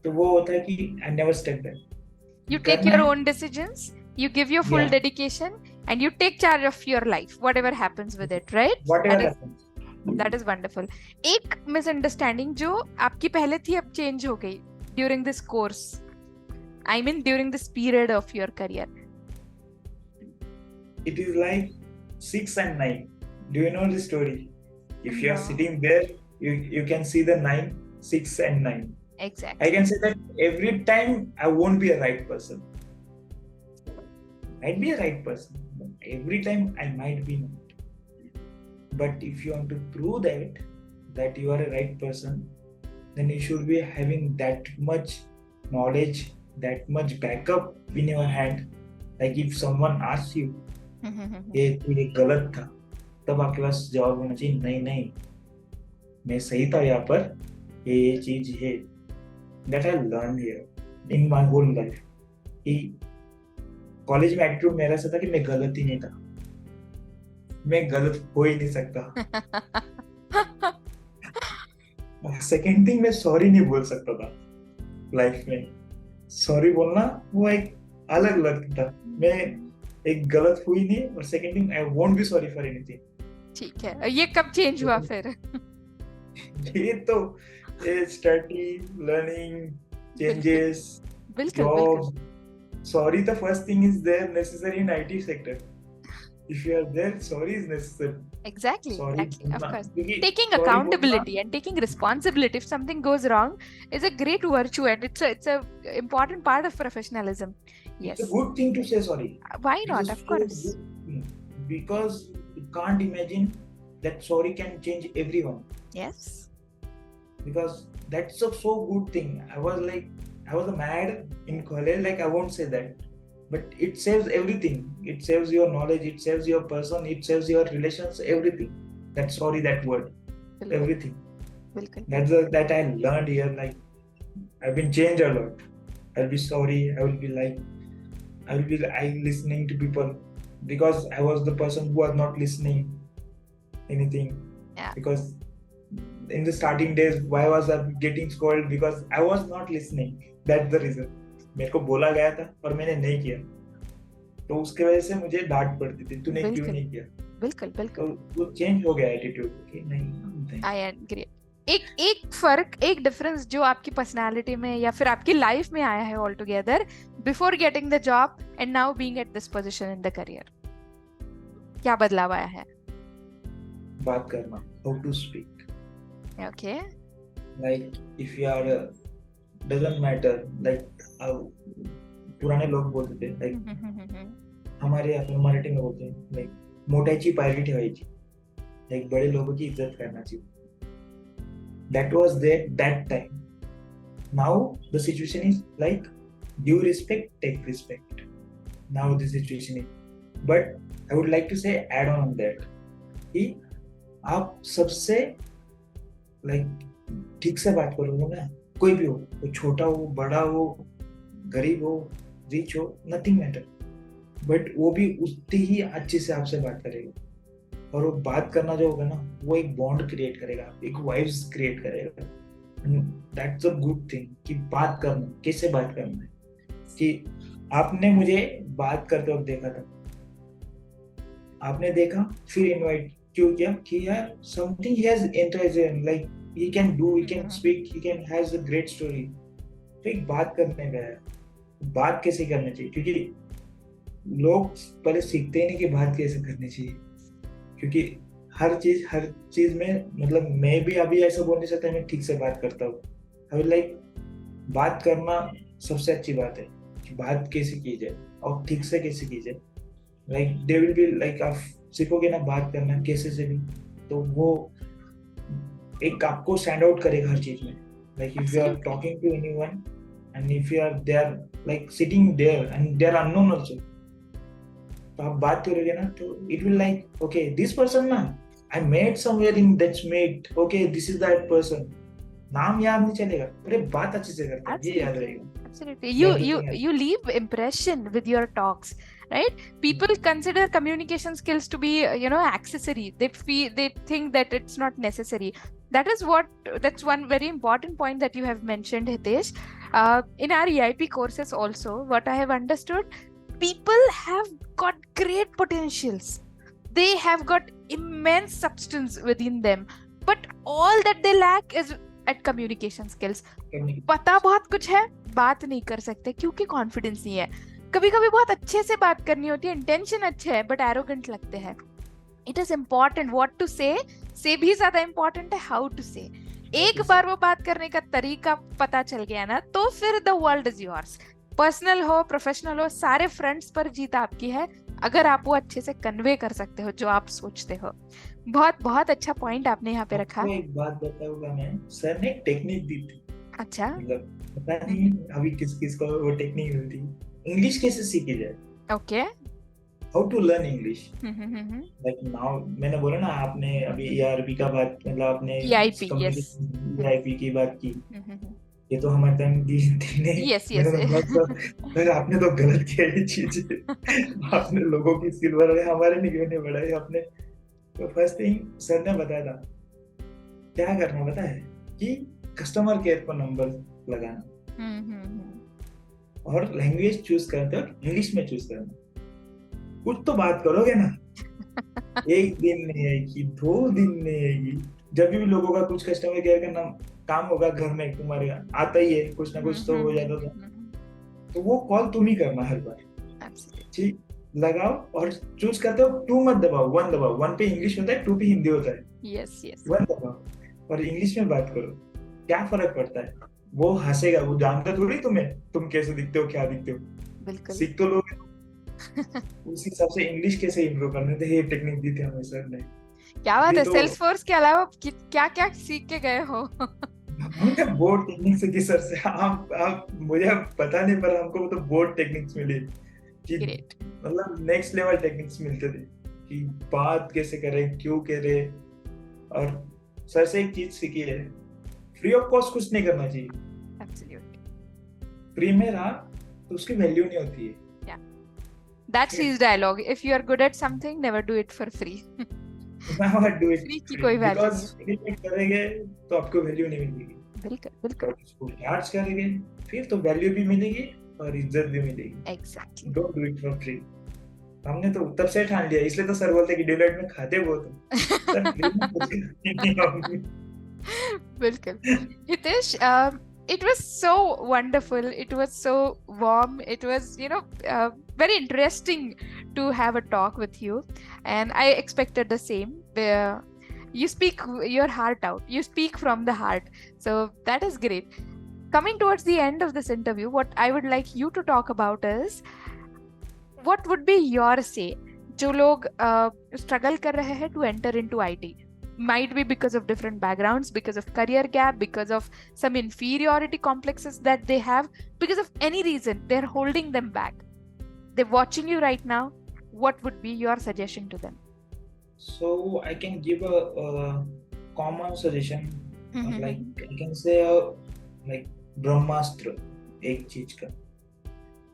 तो वो होता है कि I never step back. You take your own decisions, you give your full Yeah. dedication, and you take charge of your life, whatever happens with it, right? Whatever happens. That is wonderful. एक misunderstanding जो आपकी पहले थी अब change हो गई during this course. I mean during this period of your career. It is like 6 and 9. Do you know the story? If you are No. sitting there, you can see the 9, 6 and 9. Exactly. I can say that every time I won't be a right person. I'd be a right person. But every time I might be not. But if you want to prove that you are a right person, then you should be having that much knowledge, that much backup in your hand. Like if someone asks you, ये गलत था, तब आपके पास जवाब होना चाहिए नहीं मैं सही था यहाँ पर, ये चीज है. That I learned here in my whole life. कि कॉलेज में एटीट्यूड मेरा ऐसा था कि मैं गलत ही नहीं था, मैं गलत हो ही नहीं सकता. सेकेंड थिंग, मैं सॉरी नहीं बोल सकता था लाइफ में. सॉरी बोलना वो एक अलग लगता था. मैं एक गलत हुई नहीं. और second thing, I won't be sorry for anything. ठीक है. ये कब चेंज हुआ फिर? ये तो स्टडी, लर्निंग, चेंजेस, बिल्कुल. Sorry, the first thing is there necessary in IT sector. If you are there, sorry is necessary. Exactly. Sorry, Of course. क्योंकि Taking sorry accountability and taking responsibility if something goes wrong is a great virtue, and it's a important part of professionalism. Yes. It's a good thing to say sorry. Why It's not? a Of so course. good thing. Because you can't imagine that sorry can change everyone. Yes. Because that's a so good thing. I was mad in college, like I won't say that, but it saves everything. It saves your knowledge, it saves your person, it saves your relations, everything. That sorry, that word, बिल्कुल. everything. बिल्कुल. That I learned here. Like I've been changed a lot. I'll be sorry. I will be listening to people, because I was the person who was not listening anything. Yeah. Because in the starting days, why was I getting scolded? Because I was not listening. That's the reason. मेरे को बोला गया था और मैंने नहीं किया, तो उसके वजह से मुझे डांट पड़ती थी, तूने क्यों नहीं किया. बिल्कुल. तो वो चेंज हो गया एटीट्यूड कि नहीं. I agree. एक फर्क, एक डिफरेंस जो आपकी पर्सनालिटी में या फिर आपकी लाइफ में आया है all together before getting the job and now being at this position in the career, क्या बदलाव आया है? बात करना, how to speak. Okay. Like if you are doesn't matter. Like पुराने लोग बोलते थे, like हमारे टीम में बोलते हैं, like मोठायची पायरी ठेवायची, like बड़े लोगों की इज्जत करना चाहिए. That was there that time. Now the situation is like give respect, take respect. Now the situation is, but I would like to say add on that कि आप सबसे like ठीक से बात करोगे ना, कोई भी हो, वो छोटा हो, बड़ा हो, गरीब हो, रिच हो, नथिंग मैटर, बट वो भी उतनी ही अच्छे से आपसे बात करेगा. और वो बात करना जो होगा ना, वो एक बॉन्ड क्रिएट करेगा, एक वाइब्स क्रिएट करेगा. दैट्स अ गुड थिंग कि बात करना, कैसे बात करना है. कि आपने मुझे बात करते वक्त देखा था, आपने देखा, फिर इनवाइट क्यों किया कि यार something he has interest in, like he can do, he can speak, he can has a great story. तो एक बात करने गया है. बात कैसे करनी चाहिए, क्योंकि लोग पहले सीखते ही नहीं कि बात कैसे करनी चाहिए. क्योंकि हर चीज में, मतलब मैं भी अभी ऐसा बोल नहीं सकता मैं ठीक से बात करता हूँ. आई लाइक बात करना सबसे अच्छी बात है कि बात कैसे की जाए और ठीक से कैसे की जाए. Like they will be like आप सीखोगे ना बात करना कैसे से भी, तो वो एक आपको स्टैंड आउट करेगा हर चीज में. Like if you are Absolutely. Talking to anyone and if you are they are like sitting there and they are unknown also, तो आप बात करोगे ना तो it will like okay this person ना I met somewhere in that's met, okay this is that person. नाम याद नहीं चलेगा, अरे बात अच्छे से करता है, ये याद Absolutely. रहेगा. Absolutely. That's the thing. You leave impression with your talks, right? People consider communication skills to be, accessory. They think that it's not necessary. That's one very important point that you have mentioned, Hitesh. In our EIP courses also, what I have understood, people have got great potentials. They have got immense substance within them, but all that they lack is at communication skills. पता बहुत कुछ है, बात नहीं कर सकते क्योंकि confidence नहीं है. कभी कभी बहुत अच्छे से बात करनी होती है, इंटेंशन अच्छे है बट एरोगेंट लगते हैं. It is important what to say भी ज्यादा इम्पोर्टेंट है हाउ टू से. एक बार वो बात करने का तरीका पता चल गया ना तो फिर the world is yours. Personal हो प्रोफेशनल हो, सारे फ्रंट्स पर जीत आपकी है अगर आप वो अच्छे से कन्वे कर सकते हो जो आप सोचते हो. बहुत बहुत अच्छा पॉइंट आपने यहाँ पे रखा. एक बात बताऊंगा मैं, सर ने टेक्निक दी थी. अच्छा. मतलब पता नहीं अभी किस किस को वो टेक्निक मिलती. इंग्लिश कैसे सीखी जाए, okay. How to learn English. Like now मैंने बोला ना आपने अभी ईआरपी का बात, मतलब आपने ईआईपी की बात की. ये तो हमारे टाइम दी ने. Yes. पर आपने तो गलत किया ये चीज. आपने लोगों की स्किल बढ़ाई, हमारे नहीं क्यों नहीं बढ़ाई आपने. तो फर्स्ट थिंग सर ने बताया था क्या करना पता है, कि कस्टमर केयर पर नंबर लगाना और लैंग्वेज चूज करते हो इंग्लिश में चूज करना. कुछ तो बात करोगे ना. एक दिन नहीं आएगी, 2 दिन नहीं आएगी. जब भी लोगों का कुछ कस्टमर केयर का काम होगा घर में, तुम्हारे आता ही है कुछ ना कुछ तो हो जाता था, तो वो कॉल तुम ही करना हर बार. ठीक लगाओ और चूज करते हो. 2 मत दबाओ, 1 दबाओ. 1 पे इंग्लिश होता है, 2 पे हिंदी होता है. यस 1 दबाओ और इंग्लिश में बात करो. क्या फर्क पड़ता है, वो हंसेगा, वो जानता थोड़ी तुम कैसे दिखते हो क्या दिखते हो. बिल्कुल. सीख तो लोगे. उस हिसाब से इंग्लिश कैसे इम्प्रूव करने थे, ये टेक्निक दी थी हमें सर ने. क्या बात है. सेल्सफोर्स के अलावा क्या क्या सीख के गए हो? हमने बोर्ड टेक्निक से की सर से. आप मुझे पता नहीं पर हमको तो बोर्ड टेक्निक्स मिली कि मतलब नेक्स्ट लेवल टेक्निक्स मिलते थे कि बात कैसे करें, क्यों करें. और सर से एक चीज सीखी है, फ्री ऑफ कॉस्ट कुछ नहीं करना चाहिए. फ्री में रहा तो उसकी वैल्यू नहीं होती है. That's his dialogue. If you are good at something, never do it for free. Never do it free की कोई वैल्यू नहीं. because करेंगे तो आपको वैल्यू नहीं मिलेगी. बिल्कुल. उसको चार्ज करेंगे फिर तो वैल्यू भी मिलेगी और इज्जत भी मिलेगी. Exactly. Don't do it for free. हमने तो तब से ठान लिया, इसलिए तो सर बोलते हैं कि डिलाइट में खाते बहुत हो. बिल्कुल. Hitesh, it was so wonderful, it was so warm, it was very interesting to have a talk with you, and I expected the same. You speak your heart out, you speak from the heart, so that is great. Coming towards the end of this interview, what I would like you to talk about is what would be your say जो लोग struggle कर रहे हैं to enter into IT, might be because of different backgrounds, because of career gap, because of some inferiority complexes that they have, because of any reason they're holding them back. They're watching you right now. What would be your suggestion to them? So I can give a common suggestion. Like I can say like ब्रह्मास्त्र एक चीज का,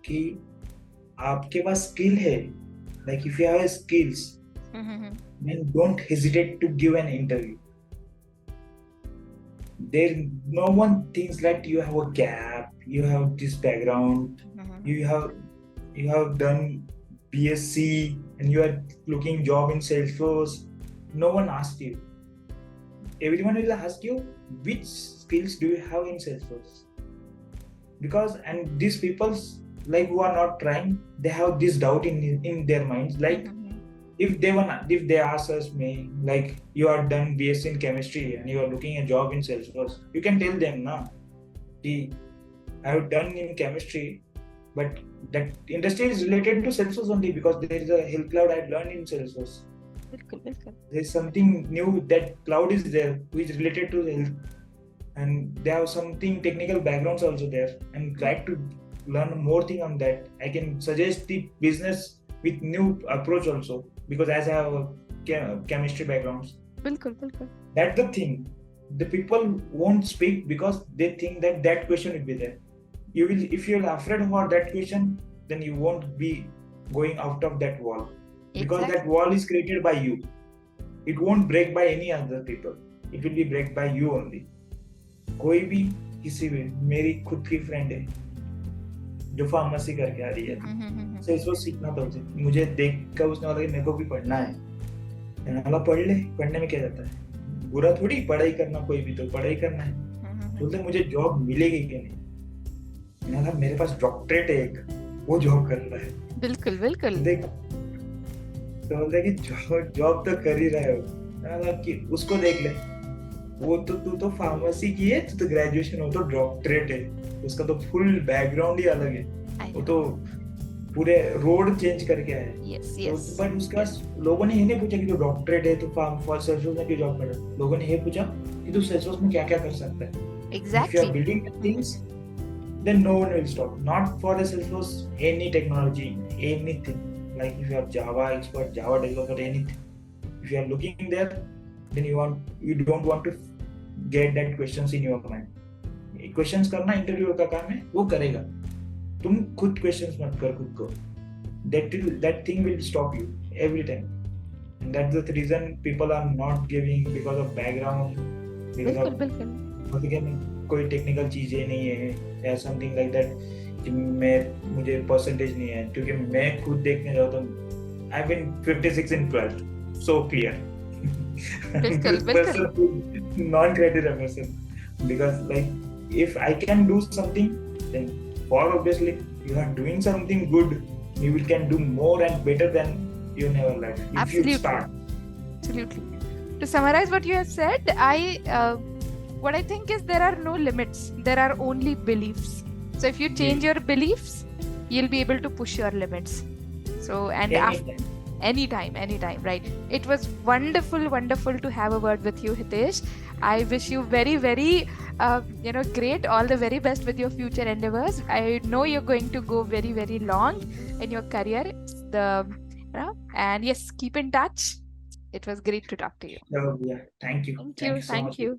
कि आपके पास skill है, like if you have skills, then don't hesitate to give an interview. There no one thinks that you have a gap, you have this background, you have done BSc and you are looking job in Salesforce. No one asked you. Everyone will ask you which skills do you have in Salesforce, because and these people like who are not trying, they have this doubt in their minds, like if they ask us me like you are done BSc in chemistry and you are looking a job in Salesforce, you can tell them na I have done in chemistry but that industry is related to Salesforce only because there is a health cloud I learned in Salesforce. बिल्कुल बिल्कुल There's something new that cloud is there which is related to health, and there are something technical backgrounds also there, and try to learn more thing on that. I can suggest the business with new approach also because as I have a chemistry backgrounds. बिल्कुल बिल्कुल That's the thing. The people won't speak because they think that that question will be there. You will, if you're afraid about that question, then you won't be going out of that wall because Exactly. that wall is created by you. It won't break by any other people. It will be break by you only. कोई भी किसी भी मेरी खुद की friend है जो pharmacy करके आ रही है से इसको सीखना था उसे मुझे देख कर उसने बोला कि मेरे को भी पढ़ना है मैंने बोला पढ़ ले पढ़ने में क्या जाता है बुरा थोड़ी पढ़ाई करना कोई भी तो पढ़ाई करना है बोलते मुझे जॉब मिलेगी कि नहीं मैंने कहा मेरे पास डॉक्टरेट है एक वो जॉब कर रहा है बिल्कुल बिल्कुल देख तो बोलते कि जॉब तो कर ही रहे हो मैंने कहा कि उसको देख ले वो तो तू तो फार्मेसी की है तू तो ग्रेजुएशन हो तो डॉक्टरेट है उसका तो फुल बैकग्राउंड ही अलग है वो तो पूरे रोड चेंज करके आया है यस यस बट उसके पास लोगों ने ये नहीं पूछा कि तू डॉक्टरेट है तू सेल्सफोर्स में क्यों जॉब कर रहा है लोगों ने ये पूछा कि तू सेल्सफोर्स में क्या क्या कर सकता है if you are building things then no one will stop not for the Salesforce any technology anything like if you are Java expert Java developer anything if you are looking there then you don't want to get that questions in your mind questions करना interview का काम है वो करेगा तुम खुद questions मत कर खुद को that thing will stop you every time and that's the reason people are not giving because of background because बिल्कुल of बिल्कुल कोई टेक्निकल चीजें नहीं है या समथिंग लाइक दैट कि मैं मुझे परसेंटेज नहीं है क्योंकि मैं खुद देखने जाऊँ तो I been 56 in 12th so clear बिल्कुल बिल्कुल non criteria person because like if I can do something then for obviously you are doing something good you will can do more and better than you never life if Absolutely. you start Absolutely. To summarize what you have said, what I think is there are no limits. There are only beliefs. So if you change your beliefs, you'll be able to push your limits. So and anytime, right? It was wonderful to have a word with you, Hitesh. I wish you very great, all the very best with your future endeavors. I know you're going to go very long in your career. And yes, keep in touch. It was great to talk to you. Oh, yeah, thank you so much. Thank you.